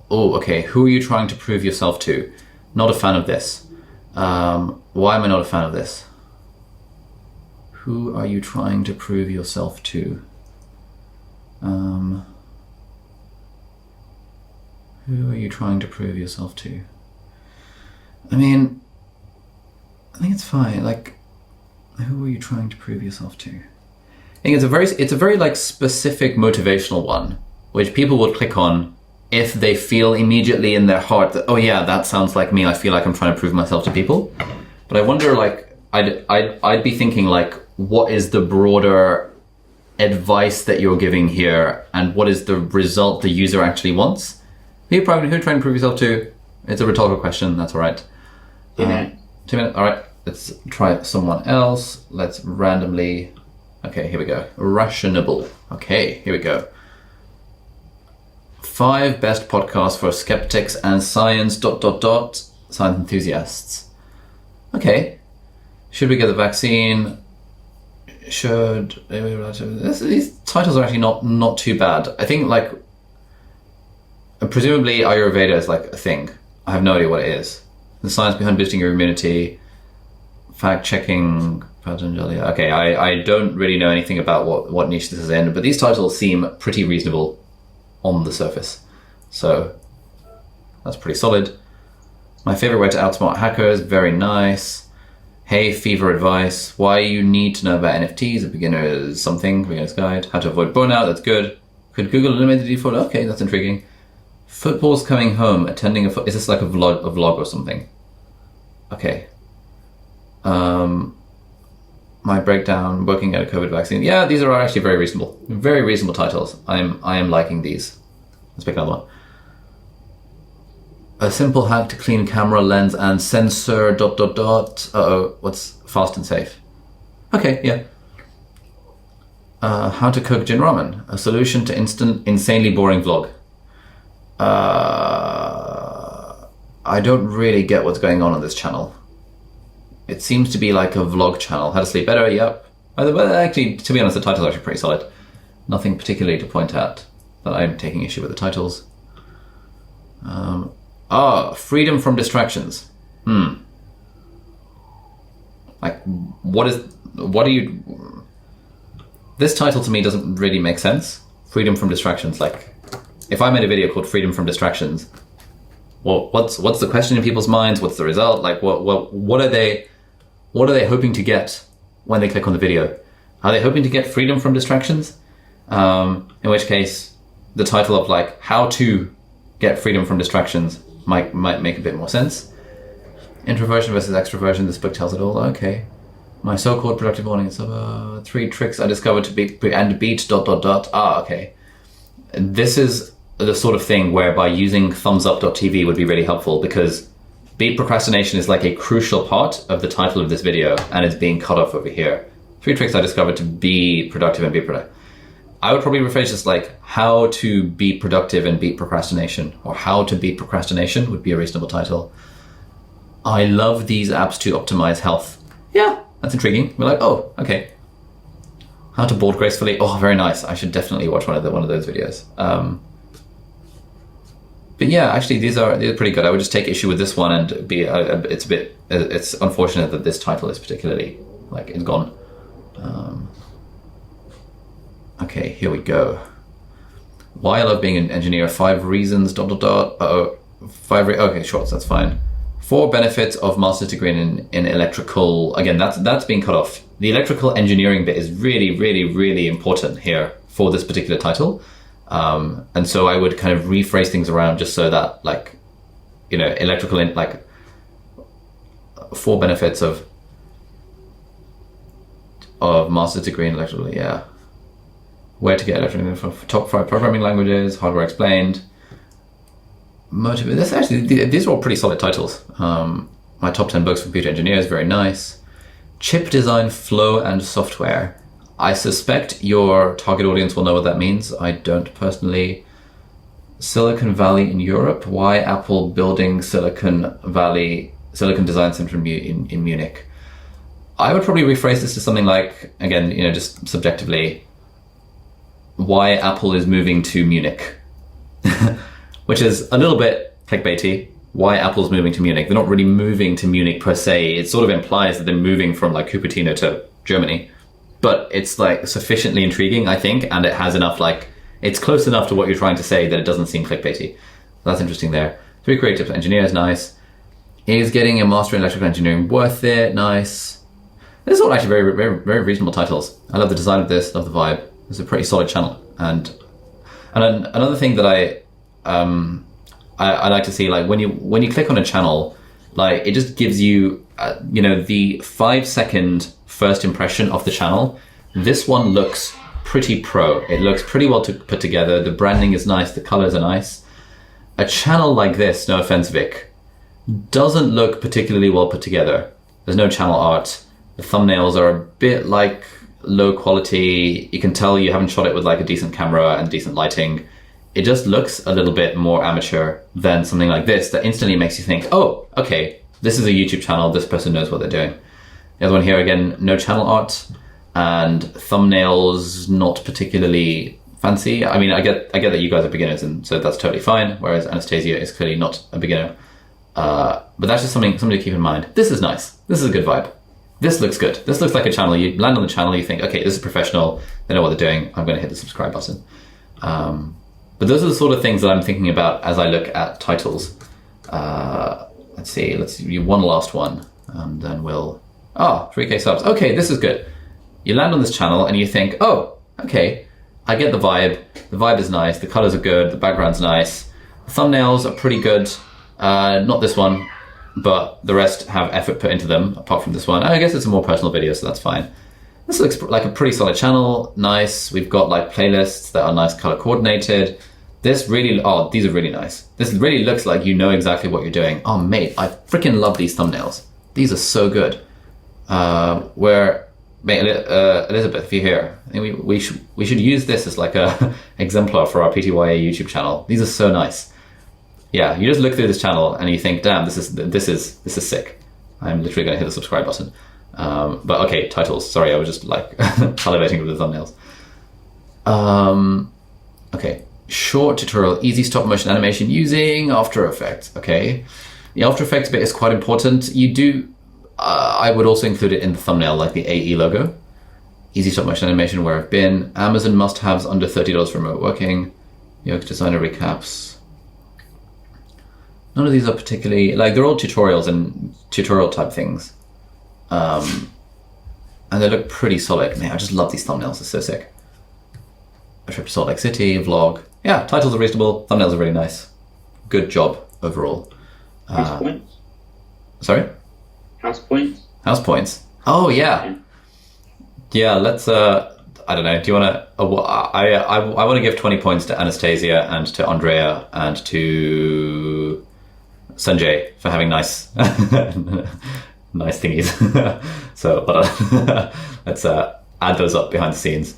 Oh, okay. Who are you trying to prove yourself to? Not a fan of this. Why am I not a fan of this? Who are you trying to prove yourself to? Who are you trying to prove yourself to? I mean, I think it's fine. Like, who are you trying to prove yourself to? I think it's a very like specific motivational one, which people would click on if they feel immediately in their heart that, oh yeah, that sounds like me. I feel like I'm trying to prove myself to people. But I wonder, like, I'd be thinking like, what is the broader advice that you're giving here, and what is the result the user actually wants? Who are you trying to prove yourself to? It's a rhetorical question. That's all right. 2 minutes. 2 minutes. All right. Let's try someone else. Let's randomly. Okay, here we go. Rationable. Okay, here we go. 5 best podcasts for skeptics and science ... science enthusiasts. Okay. Should we get the vaccine? These titles are actually not too bad. I think like presumably Ayurveda is like a thing. I have no idea what it is. The science behind boosting your immunity. Fact checking Patanjali. Okay, I don't really know anything about what niche this is in, but these titles seem pretty reasonable on the surface. So that's pretty solid. My favorite way to outsmart hackers, very nice. Hey, fever advice. Why you need to know about NFTs, a beginner's guide. How to avoid burnout, that's good. Could Google eliminate the default? Okay, that's intriguing. Football's coming home, attending is this like a vlog or something? Okay. My breakdown, working at a COVID vaccine. Yeah, these are actually very reasonable. Very reasonable titles. I am liking these. Let's pick another one. A simple hack to clean camera lens and sensor ... Uh-oh, what's fast and safe? Okay, yeah. How to cook gin ramen. A solution to insanely boring vlog. I don't really get what's going on this channel. It seems to be like a vlog channel. How to sleep better, yep. But actually, to be honest, the titles are actually pretty solid. Nothing particularly to point at, but I'm taking issue with the titles. Freedom from distractions. Like, what are you... This title to me doesn't really make sense. Freedom from distractions. Like, if I made a video called Freedom from Distractions, well, what's the question in people's minds? What's the result? Like, what are they hoping to get when they click on the video? Are they hoping to get freedom from distractions? In which case, the title of like how to get freedom from distractions might make a bit more sense. Introversion versus extroversion. This book tells it all. Okay. My so-called productive morning. So 3 tricks I discovered to beat ... Okay. This is the sort of thing whereby using thumbsup.tv would be really helpful, because beat procrastination is like a crucial part of the title of this video, and it's being cut off over here. 3 tricks I discovered to be productive and be productive. I would probably rephrase this like how to be productive and beat procrastination, or how to beat procrastination would be a reasonable title. I love these apps to optimize health. Yeah, that's intriguing. We're like, oh, okay. How to board gracefully. Oh, very nice. I should definitely watch one of those videos. But yeah, actually, these are pretty good. I would just take issue with this one, and be it's unfortunate that this title is particularly like it's gone. Okay, here we go. Why I love being an engineer. 5 reasons. ... Okay, short. That's fine. 4 benefits of master's degree in electrical. Again, that's being cut off. The electrical engineering bit is really, really, really important here for this particular title. And so I would kind of rephrase things around just so that, like, you know, electrical, like 4 benefits of master's degree in electrical, yeah. Where to get electrical from top 5 programming languages, hardware explained. This actually, these are all pretty solid titles. My top 10 books for computer engineers, very nice. Chip design, flow, and software. I suspect your target audience will know what that means. I don't personally. Silicon Valley in Europe. Why Apple building Silicon Design Center in Munich? I would probably rephrase this to something like, again, you know, just subjectively, why Apple is moving to Munich. which is a little bit clickbaity. Why Apple's moving to Munich? They're not really moving to Munich per se. It sort of implies that they're moving from like Cupertino to Germany, but it's like sufficiently intriguing, I think, and it has enough like it's close enough to what you're trying to say that it doesn't seem clickbaity. So that's interesting there. 3 creative engineers, nice. Is getting a master in electrical engineering worth it? Nice. These are all actually very, very, very reasonable titles. I love the design of this, love the vibe. It's a pretty solid channel. And another thing that I like to see, like when you click on a channel, like it just gives you, the 5-second first impression of the channel. This one looks pretty pro. It looks pretty well put together. The branding is nice. The colors are nice. A channel like this, no offense, Vic, doesn't look particularly well put together. There's no channel art. The thumbnails are a bit like low quality. You can tell you haven't shot it with like a decent camera and decent lighting. It just looks a little bit more amateur than something like this that instantly makes you think, oh, okay, this is a YouTube channel. This person knows what they're doing. The other one here, again, no channel art and thumbnails not particularly fancy. I mean, I get that you guys are beginners, and so that's totally fine. Whereas Anastasia is clearly not a beginner. But that's just something to keep in mind. This is nice. This is a good vibe. This looks good. This looks like a channel. You land on the channel, you think, okay, this is professional. They know what they're doing. I'm going to hit the subscribe button. But those are the sort of things that I'm thinking about as I look at titles. Let's see, one last one, and then we'll... 3K subs. Okay, this is good. You land on this channel and you think, oh, okay, I get the vibe. The vibe is nice. The colors are good. The background's nice. The thumbnails are pretty good. Not this one, but the rest have effort put into them, apart from this one. I guess it's a more personal video, so that's fine. This looks like a pretty solid channel. Nice. We've got like playlists that are nice color coordinated. This really, these are really nice. This really looks like you know exactly what you're doing. Oh, mate, I freaking love these thumbnails. These are so good. Elizabeth, if you're here, I think we should use this as like a exemplar for our PTYA YouTube channel. These are so nice. Yeah, you just look through this channel and you think, damn, this is sick. I'm literally going to hit the subscribe button. But okay, titles. Sorry, I was just like salivating with the thumbnails. Okay, short tutorial, easy stop motion animation using After Effects. Okay, the After Effects bit is quite important. You do. I would also include it in the thumbnail, like the AE logo. Easy stop motion animation, where I've been. Amazon must-haves under $30 for remote working. UX designer recaps. None of these are particularly, like, they're all tutorials and tutorial type things. And they look pretty solid. Man, I just love these thumbnails, they're so sick. A trip to Salt Lake City, vlog. Yeah, titles are reasonable, thumbnails are really nice. Good job overall. House points? Sorry? House points? House points. Oh, yeah. Yeah, let's, I don't know, do you want to, I want to give 20 points to Anastasia and to Andrea and to Sanjay for having nice nice thingies. So, but let's add those up behind the scenes,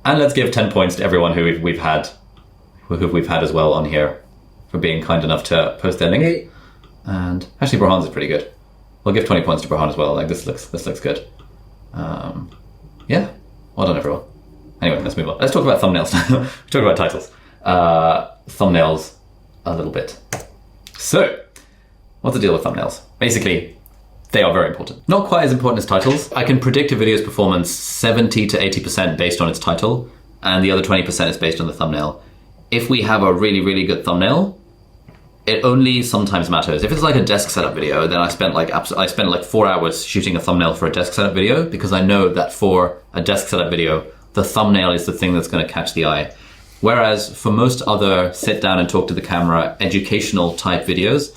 and let's give 10 points to everyone who we've had as well on here for being kind enough to post their link. Hey. And actually, Burhan's is pretty good. We'll give 20 points to Burhan as well. Like this looks good. Yeah, well done everyone. Anyway, let's move on. Let's talk about thumbnails now. We talk about titles. Thumbnails a little bit. So, what's the deal with thumbnails? Basically, they are very important. Not quite as important as titles. I can predict a video's performance 70 to 80% based on its title, and the other 20% is based on the thumbnail. If we have a really, really good thumbnail, it only sometimes matters. If it's like a desk setup video, then I spent like 4 hours shooting a thumbnail for a desk setup video, because I know that for a desk setup video, the thumbnail is the thing that's going to catch the eye. Whereas for most other sit down and talk to the camera, educational type videos,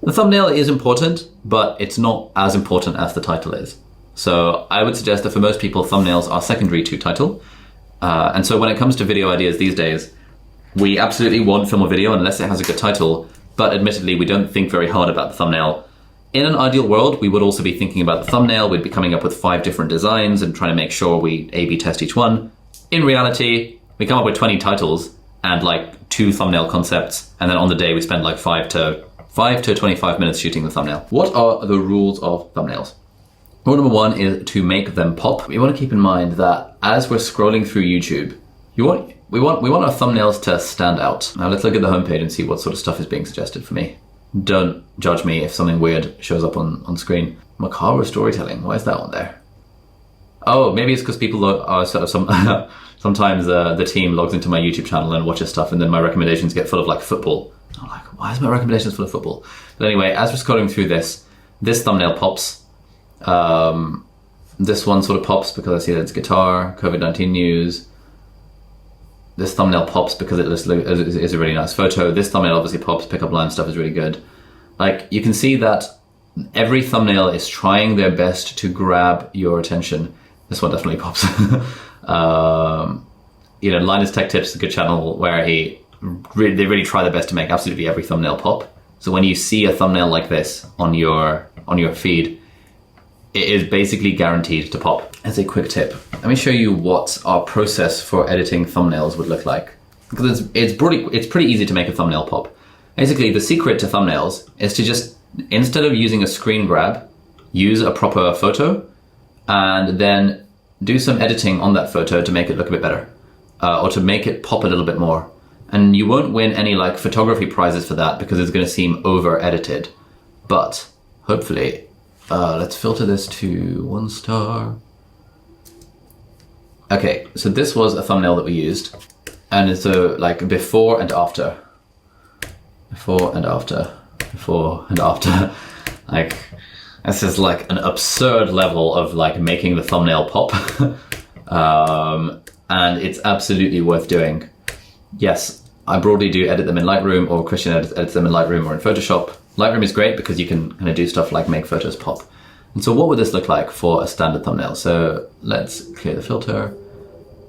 the thumbnail is important, but it's not as important as the title is. So I would suggest that for most people, thumbnails are secondary to title. And so when it comes to video ideas these days, we absolutely want film or video unless it has a good title, but admittedly, we don't think very hard about the thumbnail. In an ideal world, we would also be thinking about the thumbnail. We'd be coming up with 5 different designs and trying to make sure we A/B test each one. In reality, we come up with 20 titles and like 2 thumbnail concepts, and then on the day we spend like 5 to 25 minutes shooting the thumbnail. What are the rules of thumbnails? Rule number 1 is to make them pop. We want to keep in mind that as we're scrolling through YouTube, We want our thumbnails to stand out. Now let's look at the homepage and see what sort of stuff is being suggested for me. Don't judge me if something weird shows up on screen. Macabre storytelling. Why is that on there? Oh, maybe it's because people are sort of sometimes the team logs into my YouTube channel and watches stuff, and then my recommendations get full of like football. I'm like, why is my recommendations full of football? But anyway, as we're scrolling through this thumbnail pops. This one sort of pops because I see that it's guitar, COVID-19 news. This thumbnail pops because it is a really nice photo. This thumbnail obviously pops. Pickup line stuff is really good. Like, you can see that every thumbnail is trying their best to grab your attention. This one definitely pops. Linus Tech Tips is a good channel where they really try their best to make absolutely every thumbnail pop. So when you see a thumbnail like this on your feed, it is basically guaranteed to pop. As a quick tip, let me show you what our process for editing thumbnails would look like. Because it's pretty easy to make a thumbnail pop. Basically, the secret to thumbnails is to just, instead of using a screen grab, use a proper photo and then do some editing on that photo to make it look a bit better, or to make it pop a little bit more. And you won't win any like photography prizes for that because it's going to seem over edited. But hopefully, let's filter this to 1 star. Okay, so this was a thumbnail that we used, and it's like before and after. Before and after. Before and after. Like, this is like an absurd level of like making the thumbnail pop. And it's absolutely worth doing. Yes, I broadly do edit them in Lightroom, or Christian edits them in Lightroom or in Photoshop. Lightroom is great because you can kind of do stuff like make photos pop. And so what would this look like for a standard thumbnail? So let's clear the filter,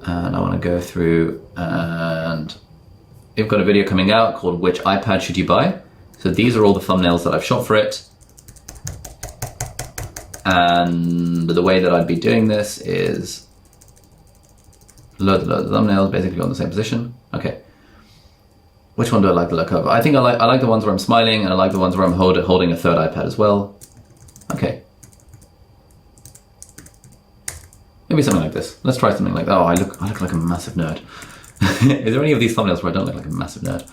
and I want to go through, and we've got a video coming out called Which iPad Should You Buy? So these are all the thumbnails that I've shot for it. And the way that I'd be doing this is load the thumbnails basically on the same position. Okay. Which one do I like the look of? I think I like the ones where I'm smiling, and I like the ones where I'm holding a third iPad as well. Okay. Maybe something like this. Let's try something like that. Oh, I look like a massive nerd. Is there any of these thumbnails where I don't look like a massive nerd?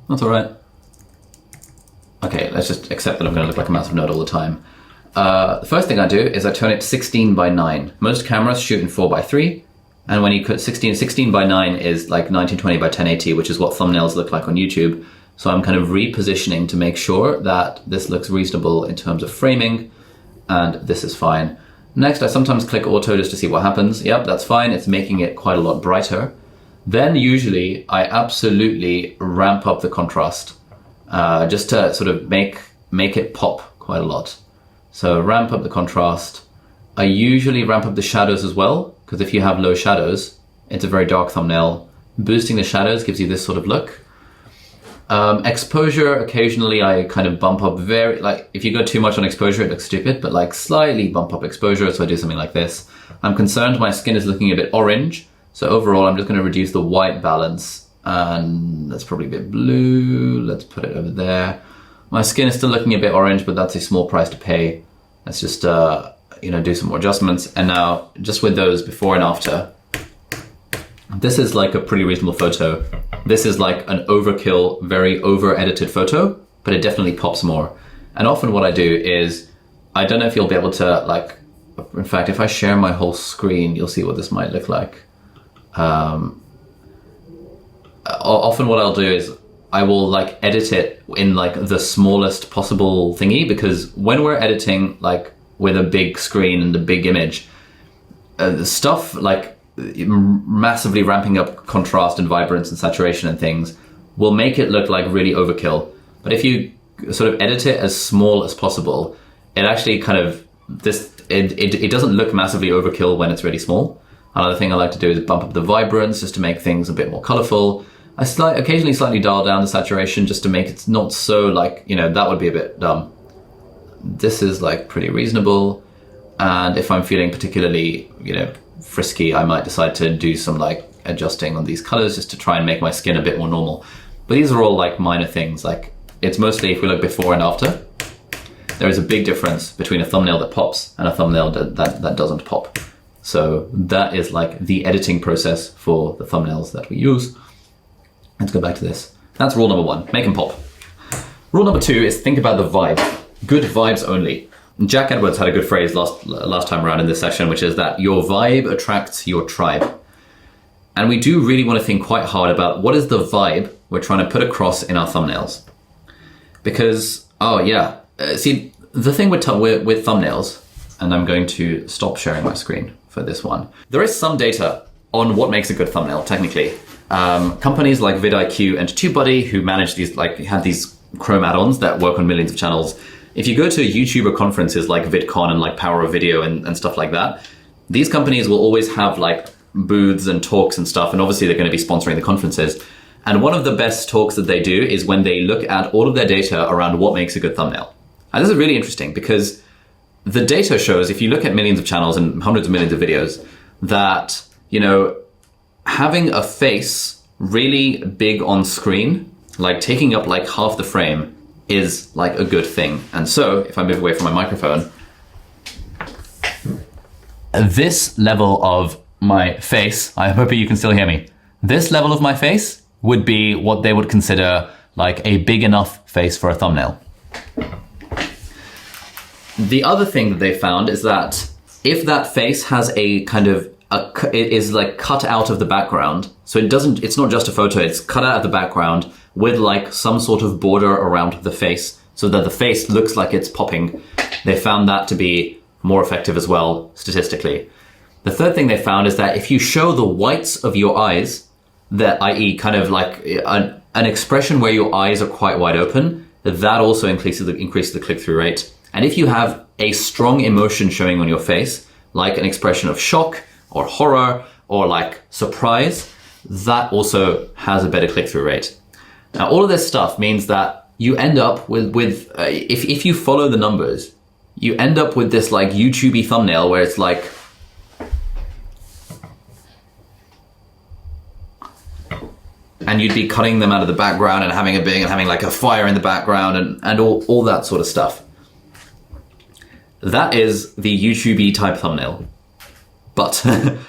That's all right. Okay, let's just accept that I'm going to look like a massive nerd all the time. The first thing I do is I turn it 16:9. Most cameras shoot in 4:3, and when you cut 16:9 is like 1920 by 1080, which is what thumbnails look like on YouTube. So I'm kind of repositioning to make sure that this looks reasonable in terms of framing, and this is fine. Next, I sometimes click auto just to see what happens. Yep, that's fine. It's making it quite a lot brighter. Then usually I absolutely ramp up the contrast, just to sort of make it pop quite a lot. So ramp up the contrast. I usually ramp up the shadows as well, because if you have low shadows, it's a very dark thumbnail. Boosting the shadows gives you this sort of look. Exposure, occasionally I kind of bump up if you go too much on exposure, it looks stupid, but like slightly bump up exposure, so I do something like this. I'm concerned my skin is looking a bit orange, so overall I'm just going to reduce the white balance, and that's probably a bit blue. Let's put it over there. My skin is still looking a bit orange, but that's a small price to pay. Let's just do some more adjustments. And now, just with those before and after, this is like a pretty reasonable photo. This is like an overkill, very over-edited photo, but it definitely pops more. And often what I do is, I don't know if you'll be able to in fact, if I share my whole screen, you'll see what this might look like. Often what I'll do is I will like edit it in like the smallest possible thingy, because when we're editing like with a big screen and a big image, the stuff like massively ramping up contrast and vibrance and saturation and things will make it look like really overkill. But if you sort of edit it as small as possible, it actually kind of it doesn't look massively overkill when it's really small. Another thing I like to do is bump up the vibrance just to make things a bit more colorful. I occasionally slightly dial down the saturation just to make it not so like, that would be a bit dumb. This is like pretty reasonable. And if I'm feeling particularly, frisky, I might decide to do some like adjusting on these colors just to try and make my skin a bit more normal. But these are all like minor things. Like it's mostly, if we look before and after, there is a big difference between a thumbnail that pops and a thumbnail that doesn't pop. So that is like the editing process for the thumbnails that we use. Let's go back to this. That's rule number 1, make them pop. Rule number 2 is think about the vibe. Good vibes only. Jack Edwards had a good phrase last time around in this session, which is that your vibe attracts your tribe. And we do really want to think quite hard about what is the vibe we're trying to put across in our thumbnails. Because, see, the thing with thumbnails, and I'm going to stop sharing my screen for this one. There is some data on what makes a good thumbnail, technically. Companies like vidIQ and TubeBuddy, who manage these, had these Chrome add-ons that work on millions of channels. If you go to YouTuber conferences like VidCon and like Power of Video and stuff like that, these companies will always have like booths and talks and stuff, and obviously they're going to be sponsoring the conferences. And one of the best talks that they do is when they look at all of their data around what makes a good thumbnail. And this is really interesting because the data shows, if you look at millions of channels and hundreds of millions of videos, that, having a face really big on screen, like taking up like half the frame, is like a good thing. And so if I move away from my microphone, this level of my face, I hope you can still hear me. This level of my face would be what they would consider like a big enough face for a thumbnail. The other thing that they found is that if that face has a kind of, it is like cut out of the background, so it's not just a photo, it's cut out of the background with like some sort of border around the face so that the face looks like it's popping. They found that to be more effective as well, statistically. The third thing they found is that if you show the whites of your eyes, that i.e. kind of like an expression where your eyes are quite wide open, that also increases the click-through rate. And if you have a strong emotion showing on your face, like an expression of shock or horror or like surprise, that also has a better click-through rate. Now, all of this stuff means that you end up with if you follow the numbers, you end up with this like YouTube-y thumbnail where it's like, and you'd be cutting them out of the background and having like a fire in the background and all that sort of stuff. That is the YouTube-y type thumbnail. But that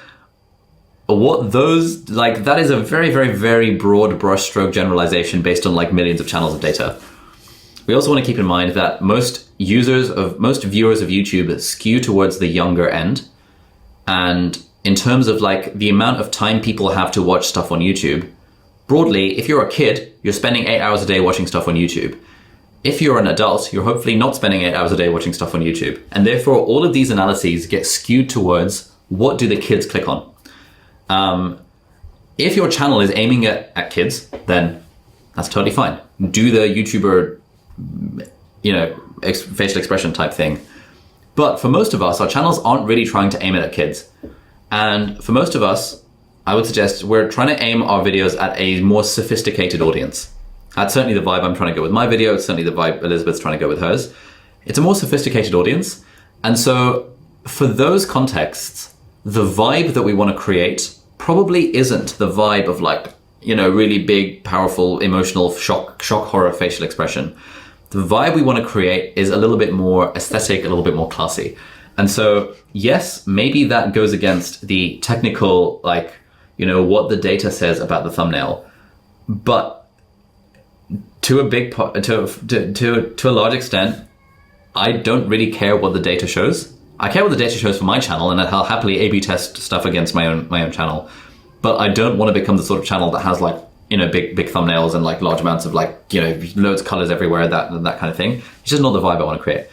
is a very, very, very broad brushstroke generalization based on like millions of channels of data. We also want to keep in mind that most viewers of YouTube skew towards the younger end. And in terms of like the amount of time people have to watch stuff on YouTube, broadly, if you're a kid, you're spending 8 hours a day watching stuff on YouTube. If you're an adult, you're hopefully not spending 8 hours a day watching stuff on YouTube. And therefore, all of these analyses get skewed towards what do the kids click on. If your channel is aiming at kids, then that's totally fine. Do the YouTuber, facial expression type thing. But for most of us, our channels aren't really trying to aim it at kids. And for most of us, I would suggest we're trying to aim our videos at a more sophisticated audience. That's certainly the vibe I'm trying to go with my video. It's certainly the vibe Elizabeth's trying to go with hers. It's a more sophisticated audience. And so for those contexts, the vibe that we want to create probably isn't the vibe of like, really big, powerful, emotional, shock, horror facial expression. The vibe we want to create is a little bit more aesthetic, a little bit more classy. And so, yes, maybe that goes against the technical, what the data says about the thumbnail. But to a large extent, I don't really care what the data shows. I care what the data shows for my channel, and I'll happily A/B test stuff against my own channel. But I don't want to become the sort of channel that has big thumbnails and like large amounts of loads of colors everywhere, that kind of thing. It's just not the vibe I want to create.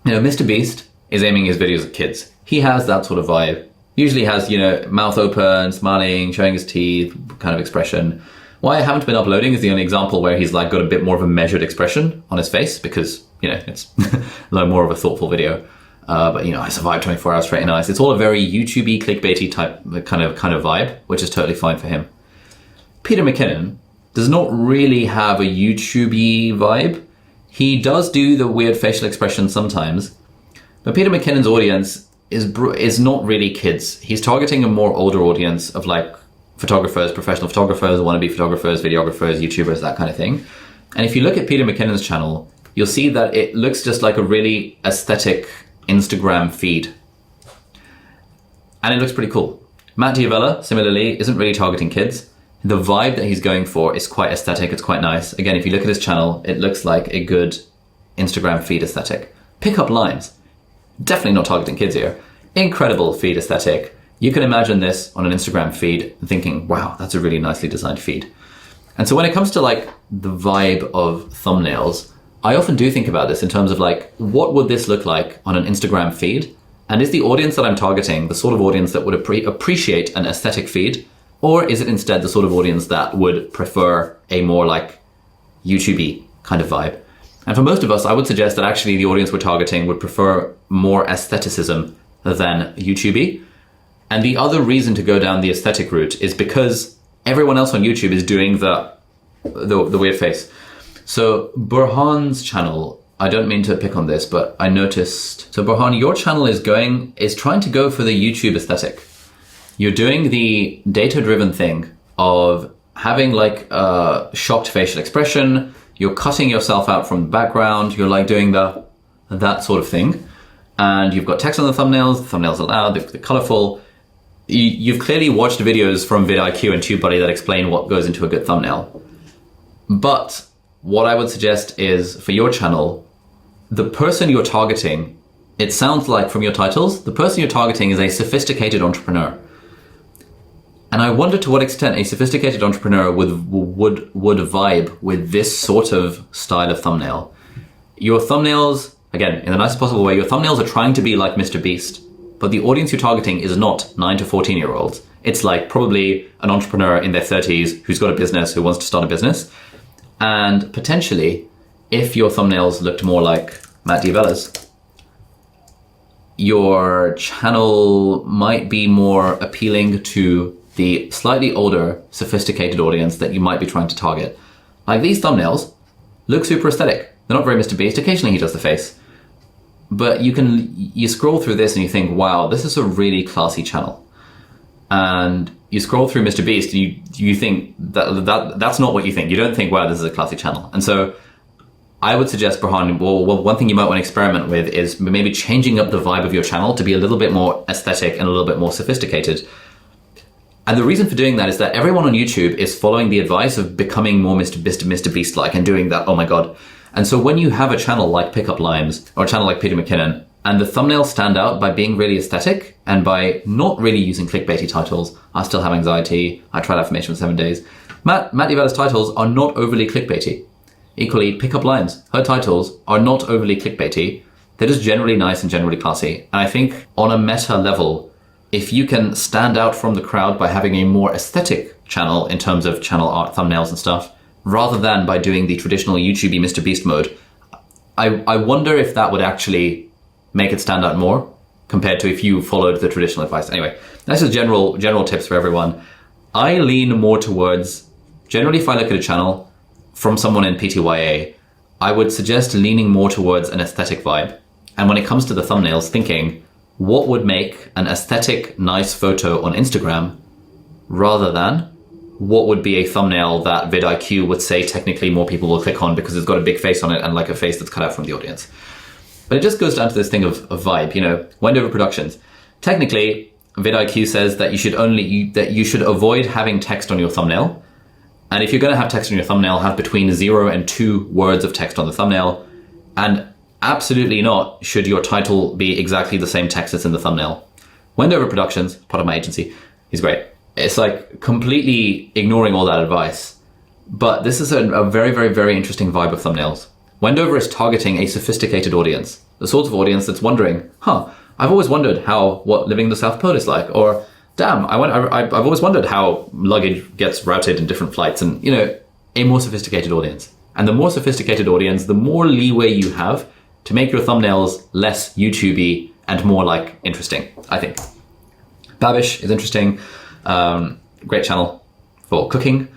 Mr. Beast is aiming his videos at kids. He has that sort of vibe. Usually has, mouth open, smiling, showing his teeth, kind of expression. Why I haven't been uploading is the only example where he's got a bit more of a measured expression on his face because, it's a little more of a thoughtful video. But I survived 24 hours straight and nice. It's all a very YouTube-y, clickbaity type kind of vibe, which is totally fine for him. Peter McKinnon does not really have a YouTube-y vibe. He does do the weird facial expression sometimes, but Peter McKinnon's audience is not really kids. He's targeting a more older audience of photographers, professional photographers, wannabe photographers, videographers, YouTubers, that kind of thing. And if you look at Peter McKinnon's channel, you'll see that it looks just like a really aesthetic Instagram feed. And it looks pretty cool. Matt D'Avella, similarly, isn't really targeting kids. The vibe that he's going for is quite aesthetic, it's quite nice. Again, if you look at his channel, it looks like a good Instagram feed aesthetic. Pickup lines. Definitely not targeting kids here. Incredible feed aesthetic. You can imagine this on an Instagram feed thinking, wow, that's a really nicely designed feed. And so when it comes to like the vibe of thumbnails, I often do think about this in terms of like, what would this look like on an Instagram feed? And is the audience that I'm targeting the sort of audience that would appreciate an aesthetic feed? Or is it instead the sort of audience that would prefer a more like YouTube-y kind of vibe? And for most of us, I would suggest that actually the audience we're targeting would prefer more aestheticism than YouTube-y. And the other reason to go down the aesthetic route is because everyone else on YouTube is doing the weird face. So Burhan's channel, I don't mean to pick on this, but I noticed. So Burhan, your channel is trying to go for the YouTube aesthetic. You're doing the data-driven thing of having like a shocked facial expression. You're cutting yourself out from the background. You're like doing that sort of thing. And you've got text on the thumbnails are loud, they're colorful. You've clearly watched videos from vidIQ and TubeBuddy that explain what goes into a good thumbnail. But what I would suggest is for your channel, the person you're targeting, it sounds like from your titles, the person you're targeting is a sophisticated entrepreneur. And I wonder to what extent a sophisticated entrepreneur would vibe with this sort of style of thumbnail. Your thumbnails, again, in the nicest possible way, your thumbnails are trying to be like Mr. Beast, but the audience you're targeting is not 9 to 14-year-olds. It's like probably an entrepreneur in their 30s who's got a business, who wants to start a business. And potentially, if your thumbnails looked more like Matt D'Avella's, your channel might be more appealing to the slightly older, sophisticated audience that you might be trying to target. Like these thumbnails look super aesthetic. They're not very Mr. Beast. Occasionally he does the face. But you scroll through this and you think, wow, this is a really classy channel. And you scroll through Mr. Beast and you think that's not what you think. You don't think, wow, this is a classy channel. And so I would suggest, Burhan, well, one thing you might want to experiment with is maybe changing up the vibe of your channel to be a little bit more aesthetic and a little bit more sophisticated. And the reason for doing that is that everyone on YouTube is following the advice of becoming more Mr. Beast-like and doing that, oh my God. And so when you have a channel like Pickup Limes or a channel like Peter McKinnon, and the thumbnails stand out by being really aesthetic and by not really using clickbaity titles, I still have anxiety, I tried affirmation for 7 days. Matt D'Avella's titles are not overly clickbaity. Equally, Pickup Limes, her titles are not overly clickbaity. They're just generally nice and generally classy. And I think on a meta level, if you can stand out from the crowd by having a more aesthetic channel in terms of channel art, thumbnails and stuff, rather than by doing the traditional YouTube-y Mr. Beast mode, I wonder if that would actually make it stand out more compared to if you followed the traditional advice. Anyway, that's just general tips for everyone. I lean more towards, generally if I look at a channel from someone in PTYA, I would suggest leaning more towards an aesthetic vibe. And when it comes to the thumbnails, thinking, what would make an aesthetic, nice photo on Instagram rather than what would be a thumbnail that vidIQ would say technically more people will click on because it's got a big face on it and like a face that's cut out from the audience. But it just goes down to this thing of vibe, you know, Wendover Productions. Technically, vidIQ says that you should avoid having text on your thumbnail. And if you're going to have text on your thumbnail, have between 0 and 2 words of text on the thumbnail. And absolutely not should your title be exactly the same text that's in the thumbnail. Wendover Productions, part of my agency, he's great. It's like completely ignoring all that advice. But this is a very, very, very interesting vibe of thumbnails. Wendover is targeting a sophisticated audience, the sort of audience that's wondering, I've always wondered what living in the South Pole is like, or damn, I've always wondered how luggage gets routed in different flights, and you know, a more sophisticated audience. And the more sophisticated audience, the more leeway you have to make your thumbnails less YouTube-y and more like interesting, I think. Babish is interesting. Great channel for cooking.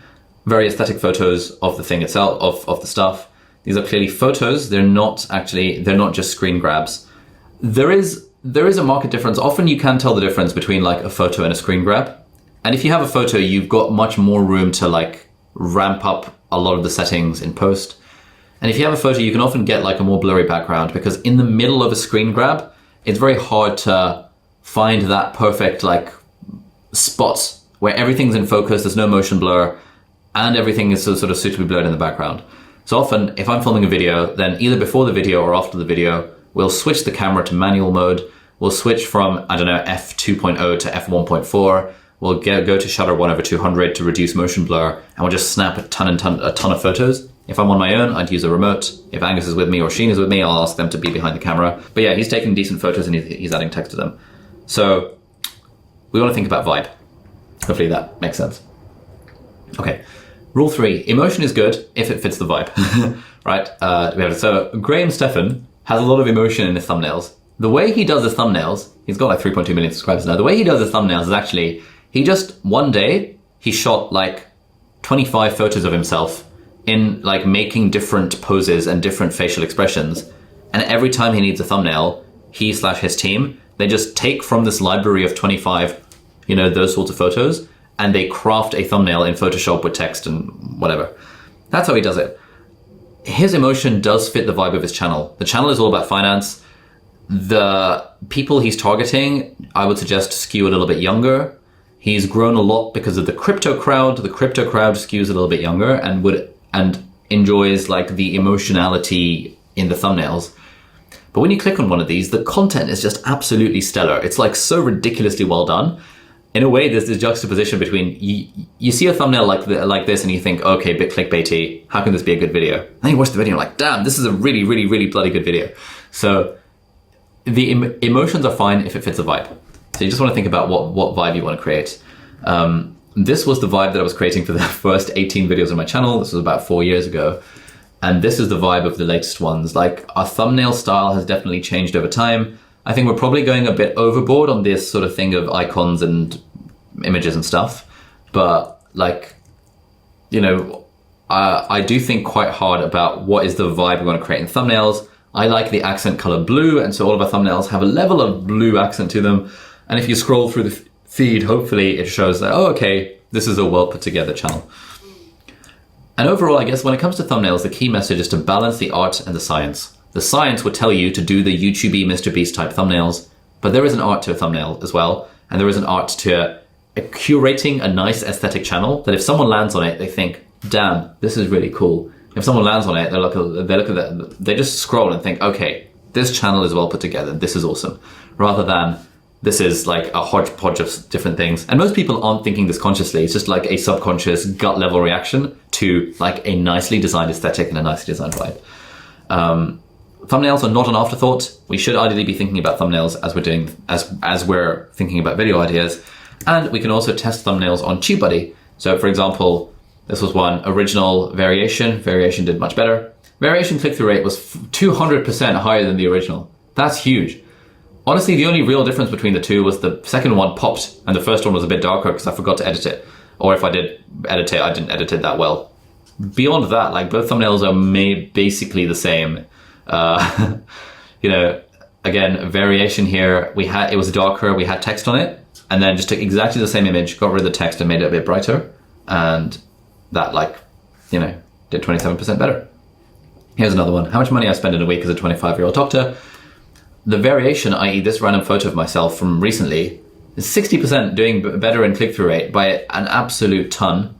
Very aesthetic photos of the thing itself, of the stuff. These are clearly photos. They're not just screen grabs. There is a market difference. Often you can tell the difference between like a photo and a screen grab. And if you have a photo, you've got much more room to like ramp up a lot of the settings in post. And if you have a photo, you can often get like a more blurry background, because in the middle of a screen grab, it's very hard to find that perfect like spot where everything's in focus, there's no motion blur, and everything is sort of suitably blurred in the background. So often, if I'm filming a video, then either before the video or after the video, we'll switch the camera to manual mode. We'll switch from, I don't know, f2.0 to f1.4. We'll go to shutter 1/200 to reduce motion blur, and we'll just snap a ton of photos. If I'm on my own, I'd use a remote. If Angus is with me or Sheen is with me, I'll ask them to be behind the camera. But yeah, he's taking decent photos and he's adding text to them. So we want to think about vibe. Hopefully that makes sense. Okay, rule 3, emotion is good if it fits the vibe, right? So Graham Stephan has a lot of emotion in his thumbnails. The way he does his thumbnails, he's got like 3.2 million subscribers now. The way he does his thumbnails is actually, he just, one day, he shot like 25 photos of himself in like making different poses and different facial expressions. And every time he needs a thumbnail, he/his team, they just take from this library of 25, those sorts of photos, and they craft a thumbnail in Photoshop with text and whatever. That's how he does it. His emotion does fit the vibe of his channel. The channel is all about finance. The people he's targeting, I would suggest, skew a little bit younger. He's grown a lot because of the crypto crowd. The crypto crowd skews a little bit younger and enjoys like the emotionality in the thumbnails. But when you click on one of these, the content is just absolutely stellar. It's like so ridiculously well done. In a way, there's this juxtaposition between you see a thumbnail like this and you think, okay, bit clickbaity, how can this be a good video? And then you watch the video and you're like, damn, this is a really, really, really bloody good video. So the emotions are fine if it fits the vibe. So you just want to think about what vibe you want to create. This was the vibe that I was creating for the first 18 videos on my channel. This was about 4 years ago. And this is the vibe of the latest ones. Like, our thumbnail style has definitely changed over time. I think we're probably going a bit overboard on this sort of thing of icons and images and stuff. But like, I do think quite hard about what is the vibe we want to create in thumbnails. I like the accent color blue, and so all of our thumbnails have a level of blue accent to them. And if you scroll through the feed, hopefully it shows that, oh, okay, this is a well put together channel. And overall, I guess when it comes to thumbnails, the key message is to balance the art and the science. The science would tell you to do the YouTube-y Mr. Beast type thumbnails, but there is an art to a thumbnail as well. And there is an art to curating a nice aesthetic channel that if someone lands on it, they think, damn, this is really cool. If someone lands on it, they look at that, they just scroll and think, okay, this channel is well put together. This is awesome. Rather than this is like a hodgepodge of different things. And most people aren't thinking this consciously. It's just like a subconscious gut level reaction to like a nicely designed aesthetic and a nicely designed vibe. Thumbnails are not an afterthought. We should ideally be thinking about thumbnails as we're thinking about video ideas. And we can also test thumbnails on TubeBuddy. So for example, this was one original variation. Variation did much better. Variation click-through rate was 200% higher than the original. That's huge. Honestly, the only real difference between the two was the second one popped and the first one was a bit darker because I forgot to edit it. Or if I did edit it, I didn't edit it that well. Beyond that, like, both thumbnails are made basically the same. Again, variation here, it was darker, we had text on it, and then just took exactly the same image, got rid of the text and made it a bit brighter. And that did 27% better. Here's another one. How much money I spend in a week as a 25-year-old doctor? The variation, i.e. this random photo of myself from recently, is 60% doing better in click-through rate by an absolute ton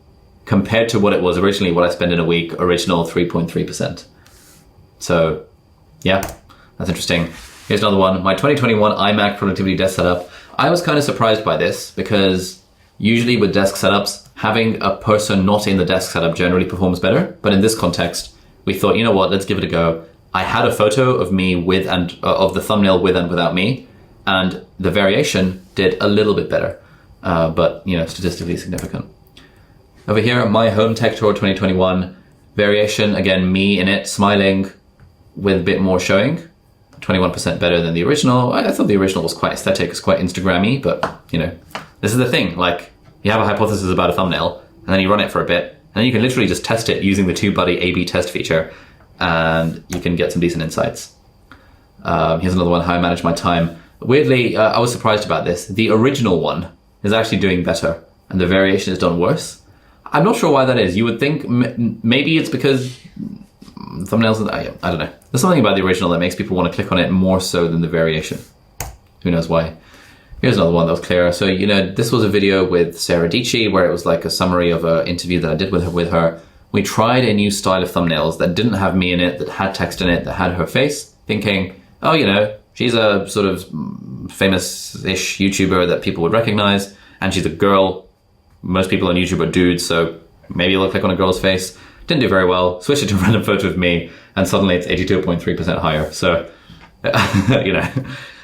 compared to what it was originally, what I spent in a week, original 3.3%. So yeah, that's interesting. Here's another one. My 2021 iMac productivity desk setup. I was kind of surprised by this because usually with desk setups, having a person not in the desk setup generally performs better. But in this context, we thought, you know what, let's give it a go. I had a photo of me with and of the thumbnail with and without me, and the variation did a little bit better, but statistically significant. Over here, my home tech tour 2021 variation, again, me in it, smiling with a bit more showing, 21% better than the original. I thought the original was quite aesthetic, it's quite Instagram-y, but this is the thing, like, you have a hypothesis about a thumbnail, and then you run it for a bit, and then you can literally just test it using the TubeBuddy A/B test feature, and you can get some decent insights. Here's another one, how I manage my time. Weirdly, I was surprised about this. The original one is actually doing better, and the variation is done worse. I'm not sure why that is. You would think maybe it's because thumbnails, I don't know. There's something about the original that makes people want to click on it more so than the variation. Who knows why? Here's another one that was clearer. So, this was a video with Sarah Dietschy where it was like a summary of an interview that I did with her. We tried a new style of thumbnails that didn't have me in it, that had text in it, that had her face, thinking, oh, she's a sort of famous-ish YouTuber that people would recognize, and she's a girl. Most people on YouTube are dudes, so maybe you'll click on a girl's face. Didn't do very well. Switched it to a random photo of me, and suddenly it's 82.3% higher. So,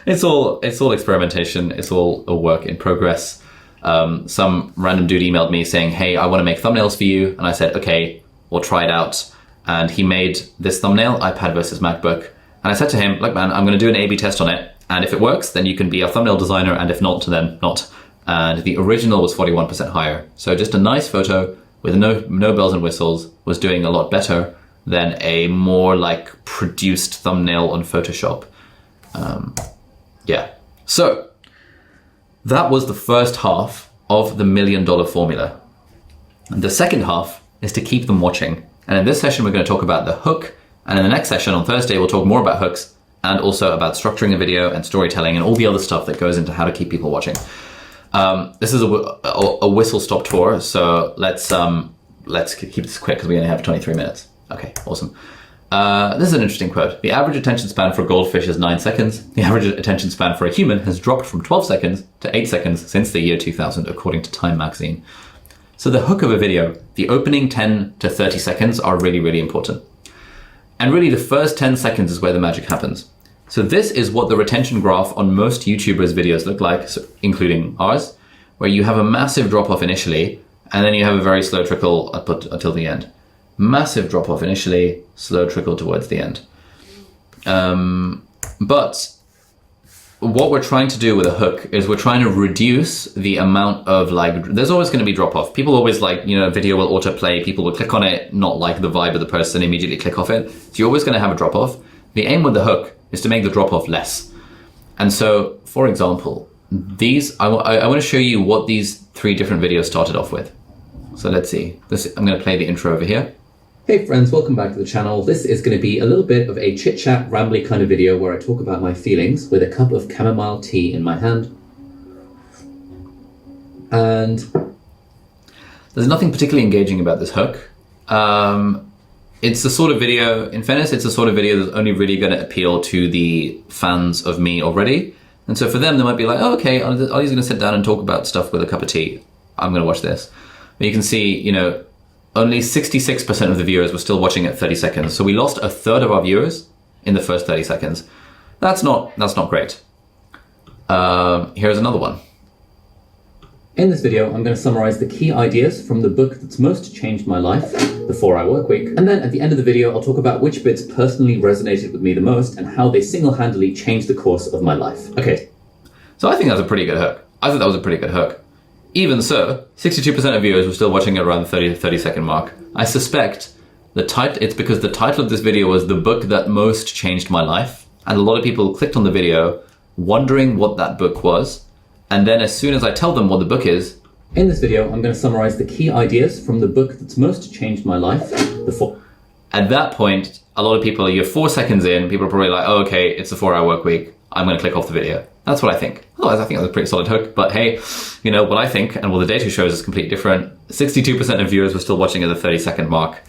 it's all experimentation. It's all a work in progress. Some random dude emailed me saying, hey, I want to make thumbnails for you. And I said, okay, we'll try it out. And he made this thumbnail, iPad versus MacBook. And I said to him, look, man, I'm going to do an A/B test on it. And if it works, then you can be a thumbnail designer. And if not, then not. And the original was 41% higher. So just a nice photo with no bells and whistles was doing a lot better than a more like produced thumbnail on Photoshop. Yeah. So that was the first half of the $1 million formula. And the second half is to keep them watching. And in this session, we're going to talk about the hook. And in the next session on Thursday, we'll talk more about hooks and also about structuring a video and storytelling and all the other stuff that goes into how to keep people watching. This is a whistle-stop tour, so let's keep this quick because we only have 23 minutes. Okay, awesome. This is an interesting quote. The average attention span for a goldfish is 9 seconds. The average attention span for a human has dropped from 12 seconds to 8 seconds since the year 2000, according to Time magazine. So the hook of a video, the opening 10 to 30 seconds are really, really important. And really the first 10 seconds is where the magic happens. So this is what the retention graph on most YouTubers' videos look like, so including ours, where you have a massive drop-off initially, and then you have a very slow trickle up until the end. Massive drop-off initially, slow trickle towards the end. But what we're trying to do with a hook is we're trying to reduce the amount of there's always going to be drop-off. People always video will autoplay, people will click on it, not like the vibe of the person, immediately click off it. So you're always going to have a drop-off. The aim with the hook is to make the drop-off less. And so, for example, I want to show you what these 3 different videos started off with. So let's see. I'm going to play the intro over here. Hey friends, welcome back to the channel. This is going to be a little bit of a chit-chat, rambly kind of video where I talk about my feelings with a cup of chamomile tea in my hand. And there's nothing particularly engaging about this hook. It's the sort of video, in fairness, it's the sort of video that's only really going to appeal to the fans of me already. And so for them, they might be like, oh, okay, Ollie's going to sit down and talk about stuff with a cup of tea. I'm going to watch this. But you can see, only 66% of the viewers were still watching at 30 seconds. So we lost a third of our viewers in the first 30 seconds. That's not great. Here's another one. In this video, I'm going to summarize the key ideas from the book that's most changed my life, The 4-Hour Workweek. And then at the end of the video, I'll talk about which bits personally resonated with me the most and how they single-handedly changed the course of my life. Okay. So I think that's a pretty good hook. I thought that was a pretty good hook. Even so, 62% of viewers were still watching at around the 30 second mark. I suspect it's because the title of this video was The Book That Most Changed My Life. And a lot of people clicked on the video wondering what that book was. And then as soon as I tell them what the book is... In this video, I'm going to summarize the key ideas from the book that's most changed my life. At that point, a lot of people, you're 4 seconds in, people are probably like, oh, okay, it's the 4-Hour Workweek. I'm going to click off the video. That's what I think. Otherwise, I think that's a pretty solid hook. But hey, what I think and what the data shows is completely different. 62% of viewers were still watching at the 30-second mark.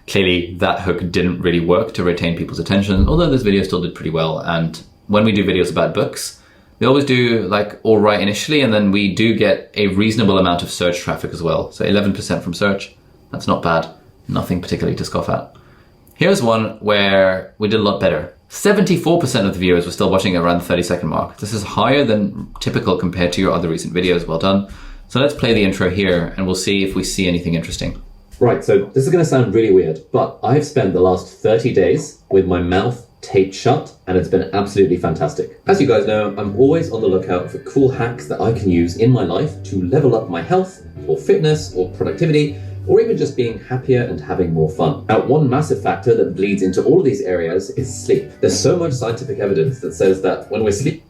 Clearly, that hook didn't really work to retain people's attention, although this video still did pretty well. And when we do videos about books, we always do all right initially, and then we do get a reasonable amount of search traffic as well. So 11% from search. That's not bad. Nothing particularly to scoff at. Here's one where we did a lot better. 74% of the viewers were still watching around the 30-second mark. This is higher than typical compared to your other recent videos. Well done. So let's play the intro here and we'll see if we see anything interesting. Right, so this is going to sound really weird, but I've spent the last 30 days with my mouth taped shut and it's been absolutely fantastic. As you guys know, I'm always on the lookout for cool hacks that I can use in my life to level up my health or fitness or productivity, or even just being happier and having more fun. Now, one massive factor that bleeds into all of these areas is sleep. There's so much scientific evidence that says that when we're sleeping...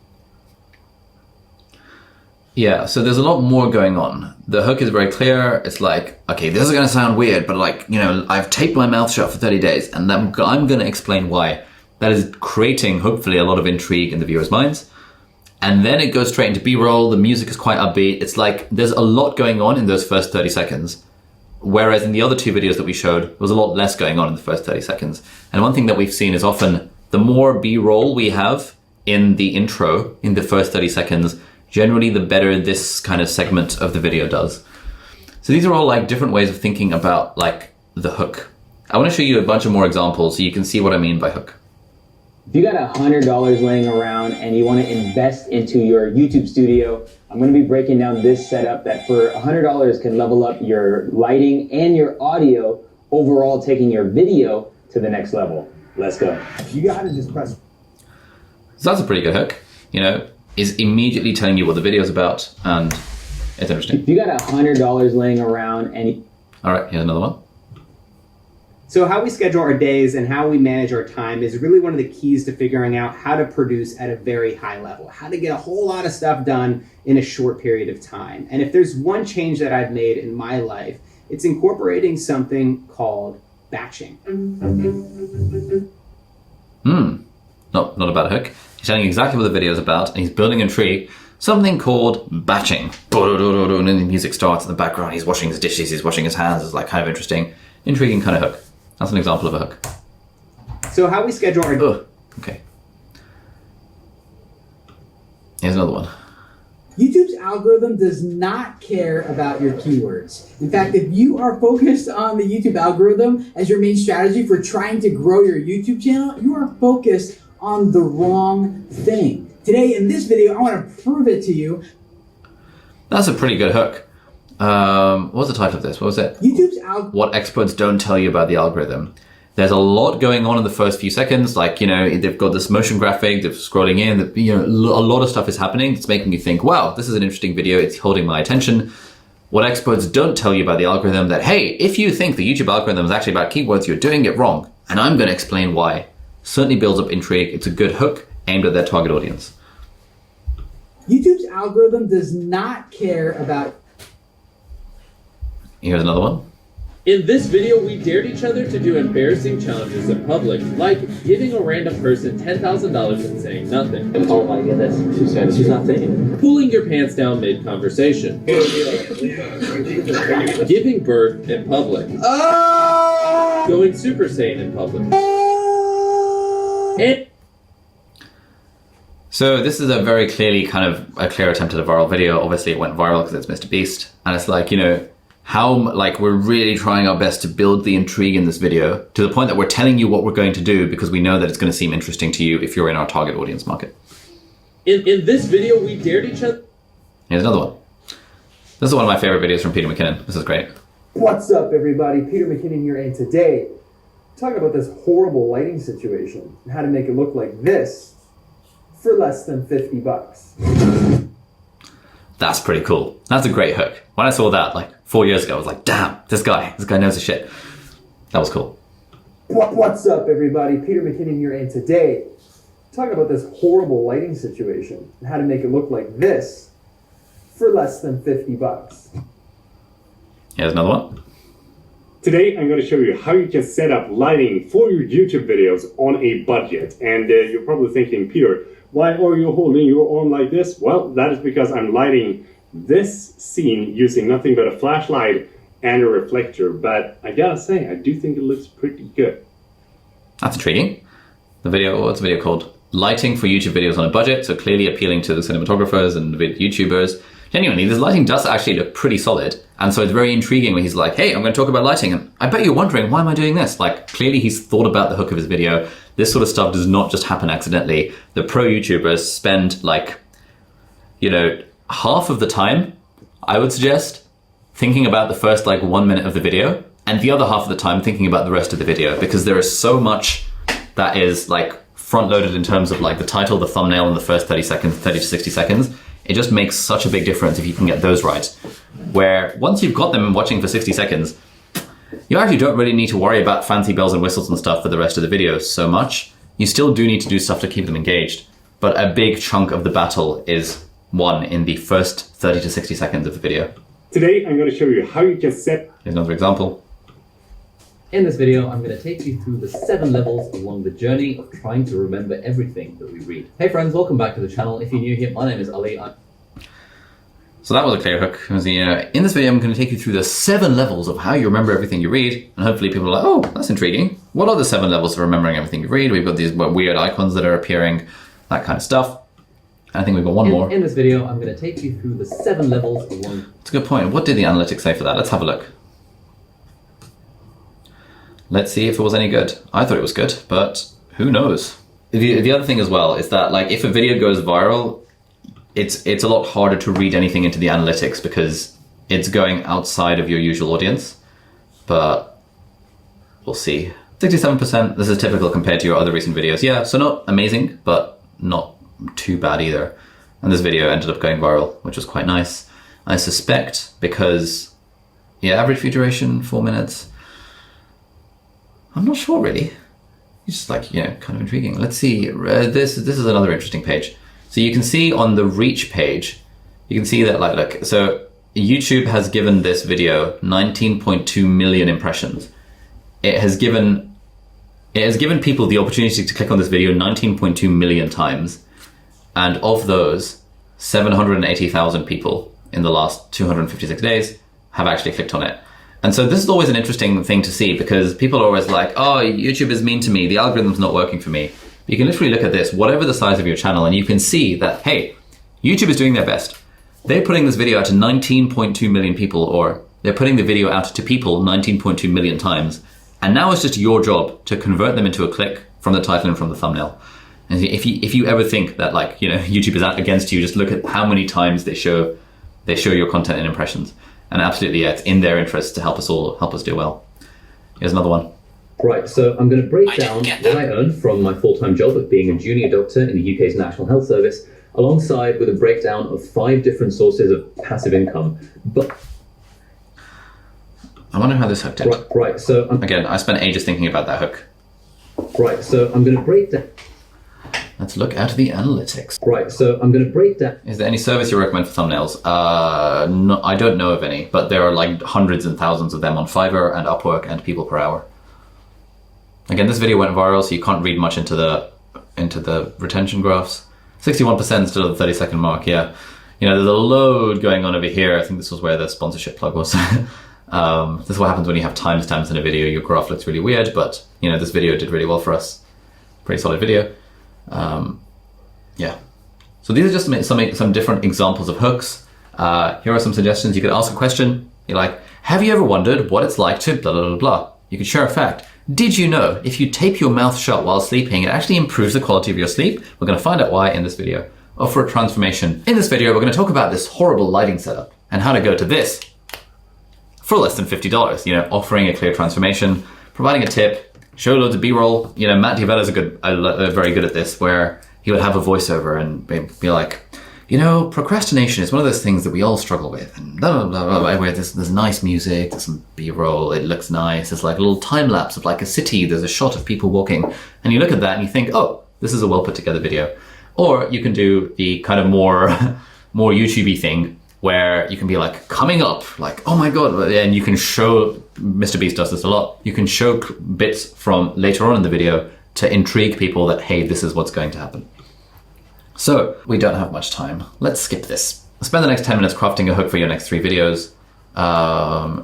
Yeah, so there's a lot more going on. The hook is very clear. It's like, okay, this is going to sound weird, but like, you know, I've taped my mouth shut for 30 days and I'm going to explain why. That is creating, hopefully, a lot of intrigue in the viewers' minds. And then it goes straight into B-roll. The music is quite upbeat. It's like there's a lot going on in those first 30 seconds. Whereas in the other two videos that we showed, there was a lot less going on in the first 30 seconds. And one thing that we've seen is often the more B-roll we have in the intro, in the first 30 seconds, generally the better this kind of segment of the video does. So these are all like different ways of thinking about like the hook. I want to show you a bunch of more examples so you can see what I mean by hook. If you got $100 laying around and you want to invest into your YouTube studio, I'm going to be breaking down this setup that for $100 can level up your lighting and your audio, overall taking your video to the next level. Let's go. You got to just press. So that's a pretty good hook, you know, is immediately telling you what the video is about, and it's interesting. If you got $100 laying around and... All right, here's another one. So how we schedule our days and how we manage our time is really one of the keys to figuring out how to produce at a very high level, how to get a whole lot of stuff done in a short period of time. And if there's one change that I've made in my life, it's incorporating something called batching. Not a bad hook. He's telling you exactly what the video is about, and he's building intrigue. Something called batching. And then the music starts in the background. He's washing his dishes, he's washing his hands. It's like kind of interesting, intriguing kind of hook. That's an example of a hook. So how we schedule our... Ugh, okay. Here's another one. YouTube's algorithm does not care about your keywords. In fact, if you are focused on the YouTube algorithm as your main strategy for trying to grow your YouTube channel, you are focused on the wrong thing. Today, in this video, I want to prove it to you. That's a pretty good hook. What was the title of this? What was it? YouTube's What experts don't tell you about the algorithm. There's a lot going on in the first few seconds. Like, you know, they've got this motion graphic, they're scrolling in, you know, a lot of stuff is happening. It's making you think, wow, this is an interesting video. It's holding my attention. What experts don't tell you about the algorithm that, hey, if you think the YouTube algorithm is actually about keywords, you're doing it wrong. And I'm going to explain why. Certainly builds up intrigue. It's a good hook aimed at their target audience. YouTube's algorithm does not care about... Here's another one. In this video, we dared each other to do embarrassing challenges in public, like giving a random person $10,000 and saying nothing. Oh my goodness, she's not saying. Pulling your pants down mid-conversation. Giving birth in public. Going Super Saiyan in public. And So this is a very clearly kind of a clear attempt at a viral video. Obviously it went viral because it's Mr. Beast. And it's like, you know, how, like, we're really trying our best to build the intrigue in this video to the point that we're telling you what we're going to do because we know that it's going to seem interesting to you if you're in our target audience market. in this video, we dared each other. Here's another one. This is one of my favorite videos from Peter McKinnon. This is great. What's up, everybody? Peter McKinnon here, and today, talking about this horrible lighting situation and how to make it look like this for less than $50. That's pretty cool. That's a great hook. When I saw that like 4 years ago, I was like, damn, this guy knows his shit. That was cool. What's up, everybody? Peter McKinnon here, and today, talking about this horrible lighting situation and how to make it look like this for less than $50. Here's another one. Today, I'm going to show you how you can set up lighting for your YouTube videos on a budget. And you're probably thinking, Peter, why are you holding your arm like this? Well, that is because I'm lighting this scene using nothing but a flashlight and a reflector. But I gotta say, I do think it looks pretty good. That's intriguing. The video, what's the video called? Lighting for YouTube videos on a budget. So clearly appealing to the cinematographers and the YouTubers. Genuinely, this lighting does actually look pretty solid. And so it's very intriguing when he's like, hey, I'm going to talk about lighting. And I bet you're wondering, why am I doing this? Like, clearly he's thought about the hook of his video. This sort of stuff does not just happen accidentally. The pro YouTubers spend like, you know, half of the time, I would suggest, thinking about the first like 1 minute of the video and the other half of the time thinking about the rest of the video, because there is so much that is like front loaded in terms of like the title, the thumbnail, and the first 30 seconds, 30 to 60 seconds. It just makes such a big difference if you can get those right. Where once you've got them watching for 60 seconds, you actually don't really need to worry about fancy bells and whistles and stuff for the rest of the video so much. You still do need to do stuff to keep them engaged, but a big chunk of the battle is one in the first 30 to 60 seconds of the video. Today, I'm going to show you how you can set. Here's another example. In this video, I'm going to take you through the 7 levels along the journey of trying to remember everything that we read. Hey friends, welcome back to the channel. If you're new here, my name is Ali. So that was a clear hook. It was in this video, I'm going to take you through the 7 levels of how you remember everything you read. And hopefully people are like, oh, that's intriguing. What are the 7 levels of remembering everything you read? We've got these weird icons that are appearing, that kind of stuff. And I think we've got one more. In this video, I'm going to take you through the 7 levels along. That's a good point. What did the analytics say for that? Let's have a look. Let's see if it was any good. I thought it was good, but who knows? The other thing as well is that, like, if a video goes viral, it's a lot harder to read anything into the analytics because it's going outside of your usual audience. But we'll see. 67%, this is typical compared to your other recent videos. Yeah, so not amazing, but not too bad either. And this video ended up going viral, which was quite nice. I suspect because, yeah, average view duration, 4 minutes. I'm not sure really. It's just like, kind of intriguing. Let's see, this is another interesting page. So you can see on the reach page, you can see that, like, look, so YouTube has given this video 19.2 million impressions. It has given people the opportunity to click on this video 19.2 million times. And of those, 780,000 people in the last 256 days have actually clicked on it. And so this is always an interesting thing to see because people are always like, oh, YouTube is mean to me. The algorithm's not working for me. You can literally look at this, whatever the size of your channel, and you can see that, hey, YouTube is doing their best. They're putting this video out to 19.2 million people, or they're putting the video out to people 19.2 million times. And now it's just your job to convert them into a click from the title and from the thumbnail. And if you ever think that, like, YouTube is out against you, just look at how many times they show your content and impressions. And absolutely, yeah, it's in their interest to help us do well. Here's another one. Right, so I'm going to break down what I earn from my full-time job of being a junior doctor in the UK's National Health Service, alongside with a breakdown of 5 different sources of passive income. But I wonder how this hooked in. Right, so again, I spent ages thinking about that hook. Right, so I'm going to break down. Let's look at the analytics. Right, so I'm going to break down. Is there any service you recommend for thumbnails? No, I don't know of any, but there are like hundreds and thousands of them on Fiverr and Upwork and People Per Hour. Again, this video went viral, so you can't read much into the retention graphs. 61% still at the 30-second mark. Yeah, there's a load going on over here. I think this was where the sponsorship plug was. This is what happens when you have timestamps in a video. Your graph looks really weird, but this video did really well for us. Pretty solid video. Yeah. So these are just some different examples of hooks. Here are some suggestions. You could ask a question. You're like, have you ever wondered what it's like to blah, blah, blah, blah? You could share a fact. Did you know if you tape your mouth shut while sleeping, it actually improves the quality of your sleep? We're going to find out why in this video. Offer a transformation. In this video, we're going to talk about this horrible lighting setup and how to go to this for less than $50. Offering a clear transformation, providing a tip, show loads of B-roll. Matt Diabella's very good at this, where he would have a voiceover and be like, procrastination is one of those things that we all struggle with, and blah, blah, blah, blah, where there's nice music, there's some B-roll, it looks nice, there's like a little time lapse of like a city, there's a shot of people walking, and you look at that and you think, oh, this is a well put together video. Or you can do the kind of more YouTubey thing, where you can be like, coming up, like, oh my god, and you can show, Mr. Beast does this a lot, you can show bits from later on in the video to intrigue people that, hey, this is what's going to happen. So, we don't have much time. Let's skip this. Spend the next 10 minutes crafting a hook for your next 3 videos. I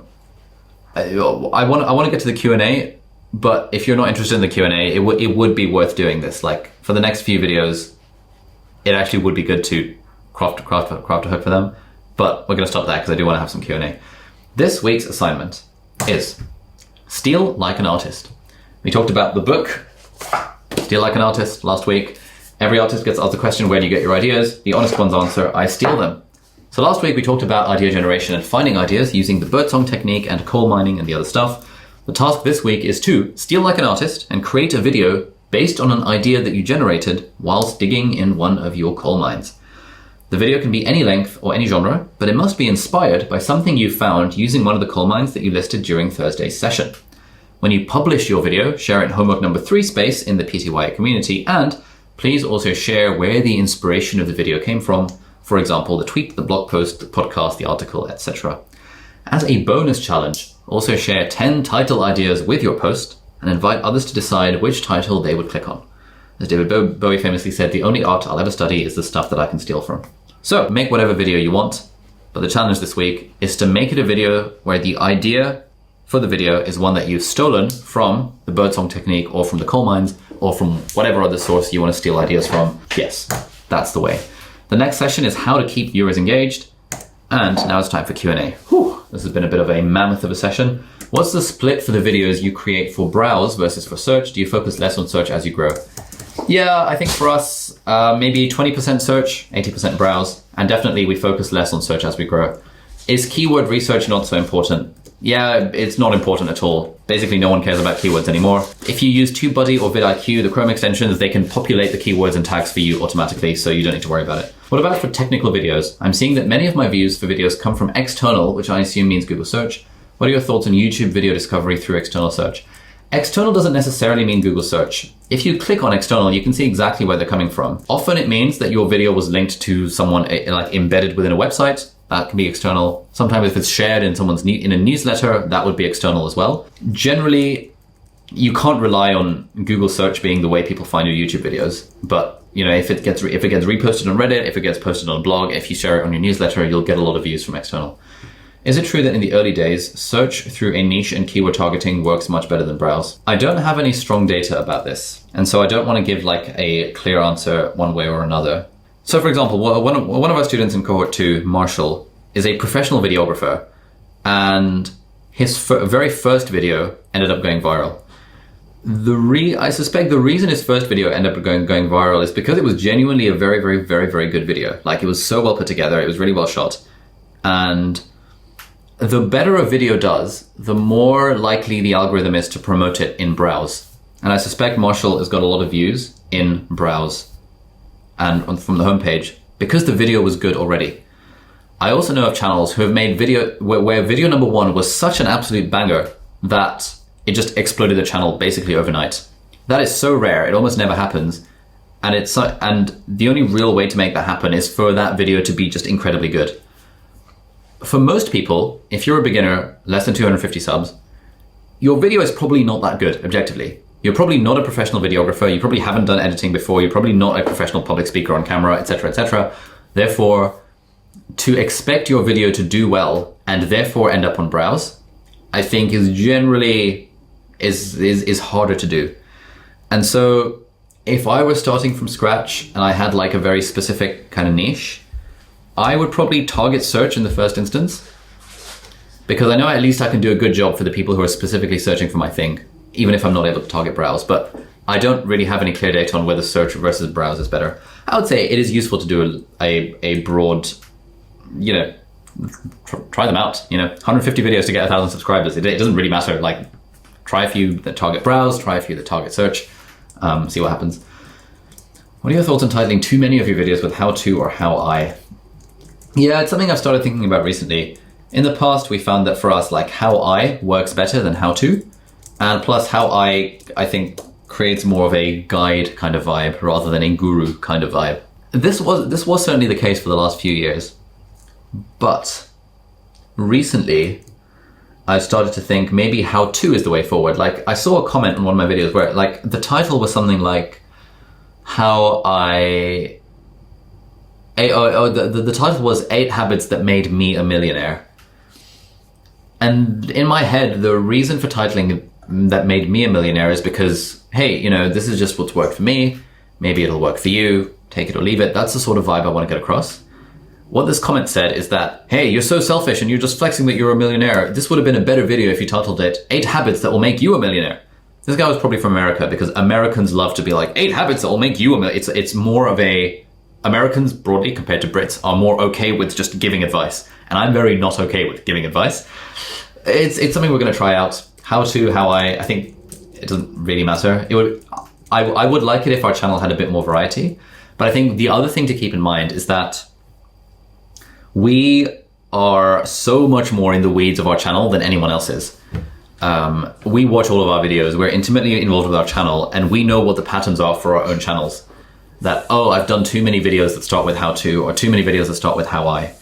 want to get to the Q&A, but if you're not interested in the Q&A, it would be worth doing this. Like, for the next few videos, it actually would be good to craft a hook for them. But we're going to stop there because I do want to have some Q&A. This week's assignment is Steal Like an Artist. We talked about the book, Steal Like an Artist, last week. Every artist gets asked the question, where do you get your ideas? The honest ones answer, I steal them. So last week we talked about idea generation and finding ideas using the birdsong technique and coal mining and the other stuff. The task this week is to steal like an artist and create a video based on an idea that you generated whilst digging in one of your coal mines. The video can be any length or any genre, but it must be inspired by something you found using one of the coal mines that you listed during Thursday's session. When you publish your video, share it in homework number 3 space in the PTY community, and please also share where the inspiration of the video came from For example, the tweet, the blog post, the podcast, the article, etc. As a bonus challenge, also share 10 title ideas with your post and invite others to decide which title they would click on. As David Bowie famously said, the only art I'll ever study is the stuff that I can steal from. So make whatever video you want, but the challenge this week is to make it a video where the idea for the video is one that you've stolen from the Birdsong Technique or from the coal mines or from whatever other source you want to steal ideas from. Yes, that's the way. The next session is how to keep viewers engaged. And now it's time for Q&A. Whew, this has been a bit of a mammoth of a session. What's the split for the videos you create for browse versus for search? Do you focus less on search as you grow? Yeah, I think for us, maybe 20% search, 80% browse. And definitely we focus less on search as we grow. Is keyword research not so important? Yeah, it's not important at all. Basically, no one cares about keywords anymore. If you use TubeBuddy or vidIQ, the Chrome extensions, they can populate the keywords and tags for you automatically, so you don't need to worry about it. What about for technical videos? I'm seeing that many of my views for videos come from external, which I assume means Google search. What are your thoughts on YouTube video discovery through external search? External doesn't necessarily mean Google search. If you click on external, you can see exactly where they're coming from. Often it means that your video was linked to someone like embedded within a website. That can be external. Sometimes if it's shared in someone's in a newsletter, that would be external as well. Generally, you can't rely on Google search being the way people find your YouTube videos. But you know, if it gets reposted on Reddit, if it gets posted on a blog, if you share it on your newsletter, you'll get a lot of views from external. Is it true that in the early days, search through a niche and keyword targeting works much better than browse? I don't have any strong data about this, and so I don't want to give like a clear answer one way or another. So for example, one of our students in cohort 2, Marshall, is a professional videographer, and his very first video ended up going viral. I suspect the reason his first video ended up going viral is because it was genuinely a very, very, very, very good video. Like, it was so well put together, it was really well shot. And the better a video does, the more likely the algorithm is to promote it in browse. And I suspect Marshall has got a lot of views in browse and from the homepage because the video was good already. I also know of channels who have made video where video number 1 was such an absolute banger that it just exploded the channel basically overnight. That is so rare, it almost never happens. And the only real way to make that happen is for that video to be just incredibly good. For most people, if you're a beginner, less than 250 subs, your video is probably not that good, objectively. You're probably not a professional videographer, you probably haven't done editing before, you're probably not a professional public speaker on camera, etc., etc. Therefore, to expect your video to do well and therefore end up on browse, I think is generally is harder to do. And so if I were starting from scratch and I had like a very specific kind of niche, I would probably target search in the first instance, because I know at least I can do a good job for the people who are specifically searching for my thing, even if I'm not able to target browse. But I don't really have any clear data on whether search versus browse is better. I would say it is useful to do a broad, you know, try them out, you know, 150 videos to get 1,000 subscribers. It doesn't really matter. Like, try a few that target browse, try a few that target search, see what happens. What are your thoughts on titling too many of your videos with how to or how I? Yeah, it's something I've started thinking about recently. In the past, we found that for us, like, how I works better than how to. And plus, how I think, creates more of a guide kind of vibe rather than a guru kind of vibe. This was certainly the case for the last few years. But recently, I started to think maybe how to is the way forward. Like, I saw a comment on one of my videos where, like, the title was something like, the title was 8 Habits That Made Me a Millionaire. And in my head, the reason for titling That Made Me a Millionaire is because, hey, you know, this is just what's worked for me. Maybe it'll work for you. Take it or leave it. That's the sort of vibe I want to get across. What this comment said is that, hey, you're so selfish and you're just flexing that you're a millionaire. This would have been a better video if you titled it 8 Habits That Will Make You a Millionaire. This guy was probably from America, because Americans love to be like, 8 habits that will make you a millionaire. It's more of a, Americans broadly compared to Brits are more okay with just giving advice. And I'm very not okay with giving advice. It's something we're going to try out. How I think it doesn't really matter. I would like it if our channel had a bit more variety. But I think the other thing to keep in mind is that we are so much more in the weeds of our channel than anyone else is. We watch all of our videos, we're intimately involved with our channel, and we know what the patterns are for our own channels. that, oh, I've done too many videos that start with how to, or too many videos that start with how I.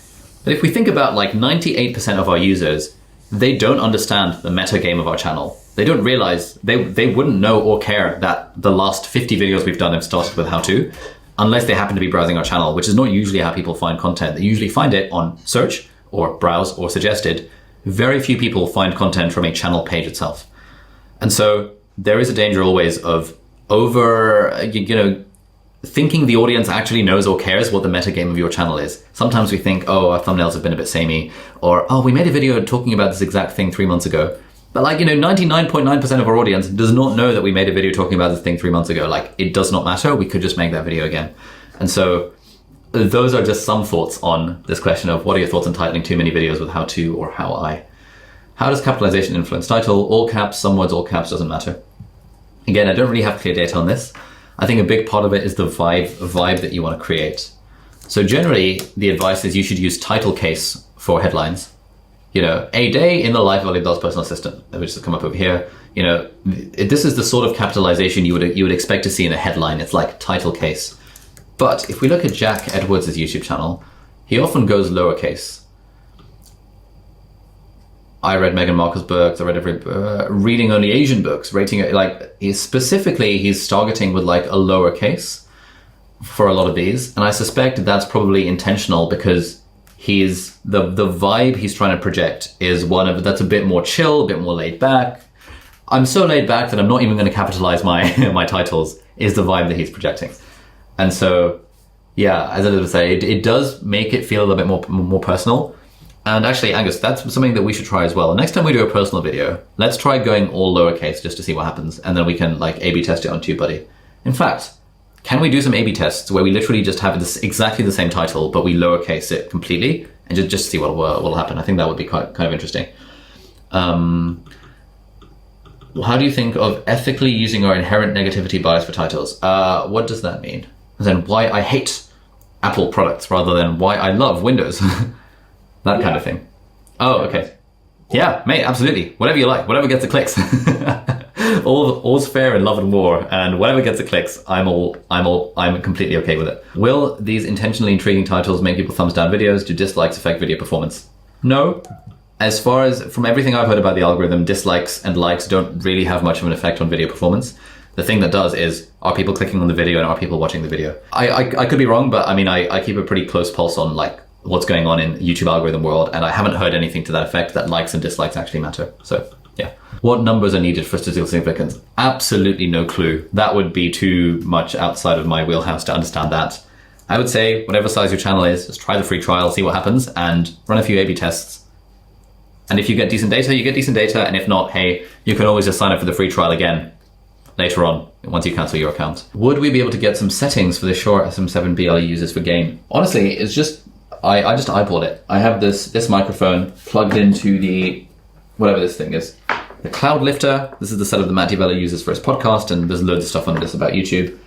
But if we think about like 98% of our users, they don't understand the meta game of our channel. They don't realize, they wouldn't know or care that the last 50 videos we've done have started with how to, unless they happen to be browsing our channel, which is not usually how people find content. They usually find it on search or browse or suggested. Very few people find content from a channel page itself. And so there is a danger always of thinking the audience actually knows or cares what the metagame of your channel is. Sometimes we think, oh, our thumbnails have been a bit samey, or, oh, we made a video talking about this exact thing 3 months ago. But 99.9% of our audience does not know that we made a video talking about this thing 3 months ago. Like, it does not matter. We could just make that video again. And so those are just some thoughts on this question of what are your thoughts on titling too many videos with how to or how I. How does capitalization influence title? All caps, some words, all caps, doesn't matter. Again, I don't really have clear data on this. I think a big part of it is the vibe that you want to create. So generally, the advice is you should use title case for headlines. A day in the life of Ollie Abdaal's personal assistant, which has come up over here. This is the sort of capitalization you would expect to see in a headline. It's like title case. But if we look at Jack Edwards' YouTube channel, he often goes lowercase. I read Meghan Markle's books. I read reading only Asian books. Rating he's targeting with like a lowercase for a lot of these, and I suspect that's probably intentional because he's the vibe he's trying to project is one of that's a bit more chill, a bit more laid back. I'm so laid back that I'm not even going to capitalize my my titles. Is the vibe that he's projecting, and so yeah, as I was saying, it does make it feel a little bit more personal. And actually, Angus, that's something that we should try as well. Next time we do a personal video, let's try going all lowercase just to see what happens. And then we can like A/B test it on TubeBuddy. In fact, can we do some A/B tests where we literally just have this exactly the same title, but we lowercase it completely and just see what will happen? I think that would be kind of interesting. How do you think of ethically using our inherent negativity bias for titles? What does that mean? And then why I hate Apple products rather than why I love Windows. That kind of thing. Oh, okay. Yeah, mate, absolutely. Whatever you like, whatever gets the clicks. All's fair in love and war, and whatever gets the clicks, I'm completely okay with it. Will these intentionally intriguing titles make people thumbs down videos? Do dislikes affect video performance? No. As far as from everything I've heard about the algorithm, dislikes and likes don't really have much of an effect on video performance. The thing that does is, are people clicking on the video and are people watching the video? I could be wrong, but I mean, I keep a pretty close pulse on like what's going on in YouTube algorithm world, and I haven't heard anything to that effect that likes and dislikes actually matter. So yeah. What numbers are needed for statistical significance? Absolutely no clue. That would be too much outside of my wheelhouse to understand that. I would say whatever size your channel is, just try the free trial, see what happens, and run a few A/B tests. And if you get decent data, you get decent data, and if not, hey, you can always just sign up for the free trial again later on, once you cancel your account. Would we be able to get some settings for the Shure SM7 BLE users for game? Honestly, it's just, I just eyeballed it. I have this microphone plugged into the, whatever this thing is, the Cloud Lifter. This is the setup that Matt D'Avella uses for his podcast, and there's loads of stuff on this about YouTube.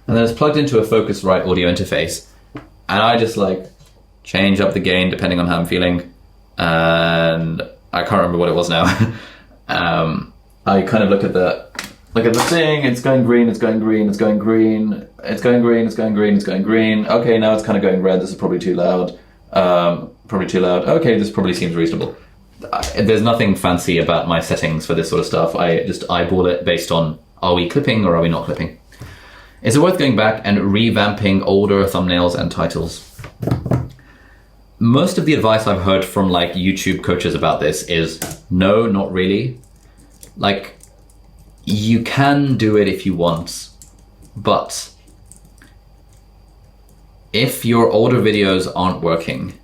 And then it's plugged into a Focusrite audio interface. And I just like change up the gain depending on how I'm feeling. And I can't remember what it was now. I kind of look at the thing, it's going green, it's going green, it's going green, it's going green, it's going green, it's going green. Okay, now it's kind of going red, this is probably too loud. Okay, this probably seems reasonable. There's nothing fancy about my settings for this sort of stuff. I just eyeball it based on, are we clipping or are we not clipping? Is it worth going back and revamping older thumbnails and titles? Most of the advice I've heard from like YouTube coaches about this is no, not really. Like, you can do it if you want, but if your older videos aren't working,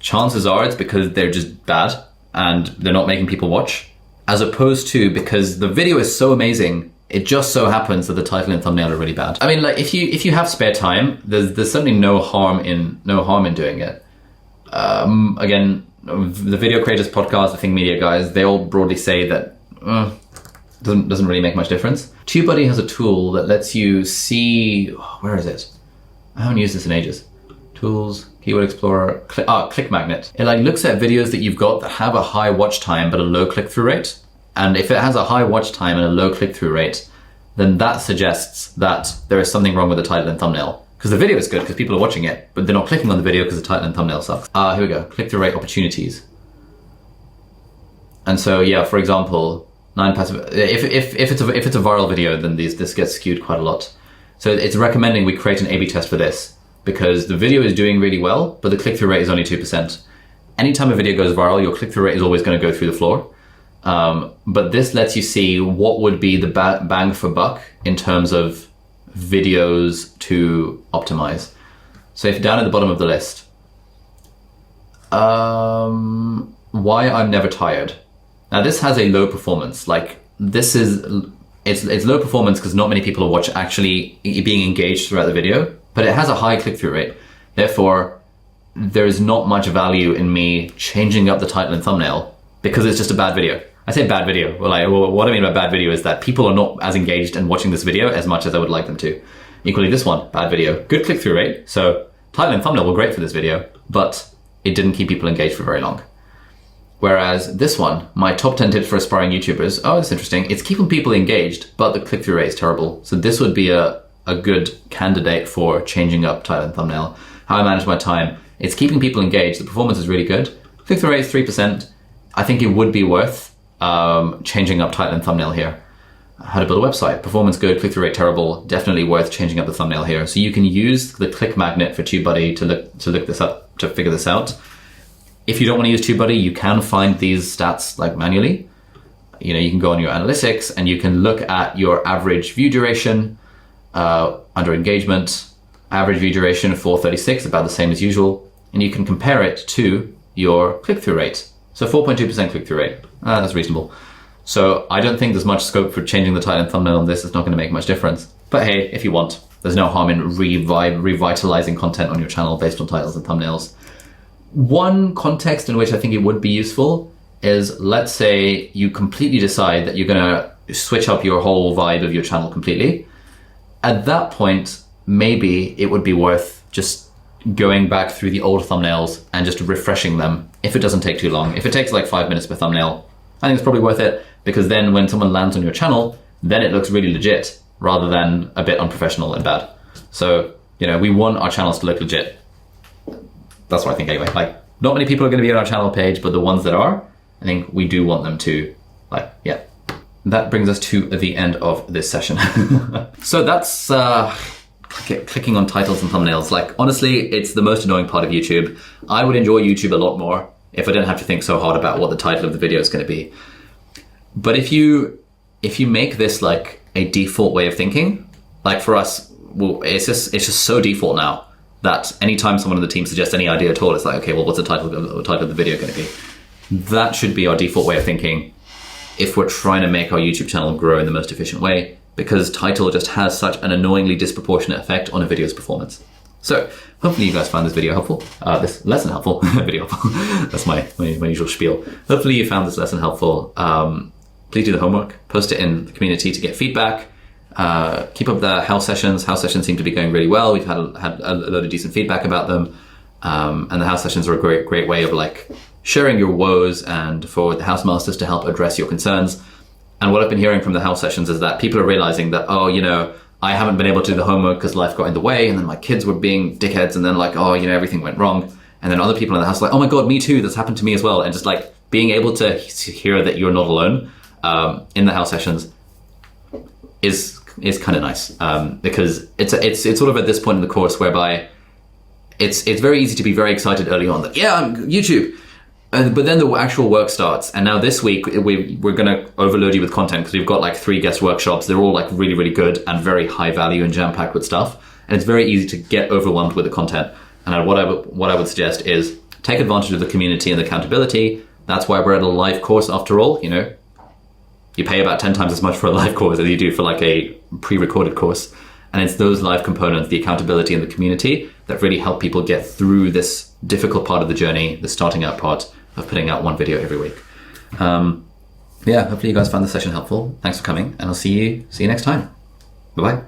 chances are it's because they're just bad and they're not making people watch, as opposed to because the video is so amazing, it just so happens that the title and thumbnail are really bad. I mean, like if you have spare time, there's certainly no harm in doing it. Again, the Video Creators Podcast, the Think Media guys, they all broadly say that doesn't really make much difference. TubeBuddy has a tool that lets you see, where is it? I haven't used this in ages. Tools, Keyword Explorer, Click Magnet. It like looks at videos that you've got that have a high watch time but a low click-through rate. And if it has a high watch time and a low click-through rate, then that suggests that there is something wrong with the title and thumbnail. Because the video is good because people are watching it, but they're not clicking on the video because the title and thumbnail sucks. Here we go, click-through rate opportunities. And so yeah, for example, 9 passive. If it's a viral video, then this gets skewed quite a lot. So it's recommending we create an A/B test for this because the video is doing really well, but the click-through rate is only 2%. Anytime a video goes viral, your click-through rate is always going to go through the floor. But this lets you see what would be the bang for buck in terms of videos to optimize. So if down at the bottom of the list, why I'm never tired. Now this has a low performance. Like this is, it's low performance because not many people are actually being engaged throughout the video, but it has a high click-through rate. Therefore, there is not much value in me changing up the title and thumbnail because it's just a bad video. I say bad video. Well, what I mean by bad video is that people are not as engaged in watching this video as much as I would like them to. Equally, this one, bad video. Good click-through rate. So title and thumbnail were great for this video, but it didn't keep people engaged for very long. Whereas this one, my top 10 tips for aspiring YouTubers, oh, that's interesting. It's keeping people engaged, but the click-through rate is terrible. So this would be a good candidate for changing up title and thumbnail. How I manage my time. It's keeping people engaged. The performance is really good. Click-through rate is 3%. I think it would be worth changing up title and thumbnail here. How to build a website. Performance good, click-through rate terrible. Definitely worth changing up the thumbnail here. So you can use the click magnet for TubeBuddy to look this up, to figure this out. If you don't want to use TubeBuddy, you can find these stats like manually. You know, you can go on your analytics and you can look at your average view duration under engagement. Average view duration 436, about the same as usual. And you can compare it to your click-through rate. So 4.2% click-through rate. That's reasonable. So I don't think there's much scope for changing the title and thumbnail on this. It's not going to make much difference. But hey, if you want, there's no harm in revitalizing content on your channel based on titles and thumbnails. One context in which I think it would be useful is, let's say you completely decide that you're going to switch up your whole vibe of your channel completely. At that point, maybe it would be worth just going back through the old thumbnails and just refreshing them if it doesn't take too long. If it takes like 5 minutes per thumbnail, I think it's probably worth it, because then when someone lands on your channel, then it looks really legit rather than a bit unprofessional and bad. So, you know, we want our channels to look legit. That's what I think anyway. Like, not many people are going to be on our channel page, but the ones that are, I think we do want them to, like, yeah. That brings us to the end of this session. So that's clicking on titles and thumbnails. Like, honestly, it's the most annoying part of YouTube. I would enjoy YouTube a lot more if I didn't have to think so hard about what the title of the video is going to be. But if you make this like a default way of thinking, like for us, well, it's just so default now that anytime someone on the team suggests any idea at all, it's like, okay, well, what's the title of the video going to be? That should be our default way of thinking if we're trying to make our YouTube channel grow in the most efficient way, because title just has such an annoyingly disproportionate effect on a video's performance. So hopefully you guys found this video helpful, this lesson helpful, video helpful. That's my usual spiel. Hopefully you found this lesson helpful. Please do the homework, post it in the community to get feedback. Keep up the house sessions. House sessions seem to be going really well. We've had a load of decent feedback about them. And the house sessions are a great way of like sharing your woes and for the house masters to help address your concerns. And what I've been hearing from the house sessions is that people are realizing that, oh, you know, I haven't been able to do the homework because life got in the way, and then my kids were being dickheads, and then like, oh, you know, everything went wrong. And then other people in the house are like, oh my God, me too, that's happened to me as well. And just like being able to hear that you're not alone in the house sessions is kind of nice, because it's sort of at this point in the course whereby it's very easy to be very excited early on that, yeah, I'm YouTube. But then the actual work starts, and now this week we're going to overload you with content because we've got like 3 guest workshops. They're all like really, really good and very high value and jam-packed with stuff. And it's very easy to get overwhelmed with the content. And what I would suggest is take advantage of the community and the accountability. That's why we're at a live course after all. You know, you pay about 10 times as much for a live course as you do for like a pre-recorded course. And it's those live components, the accountability and the community, that really help people get through this difficult part of the journey, the starting out part of putting out 1 video every week. Yeah, hopefully you guys found this session helpful. Thanks for coming, and I'll see you next time. Bye-bye.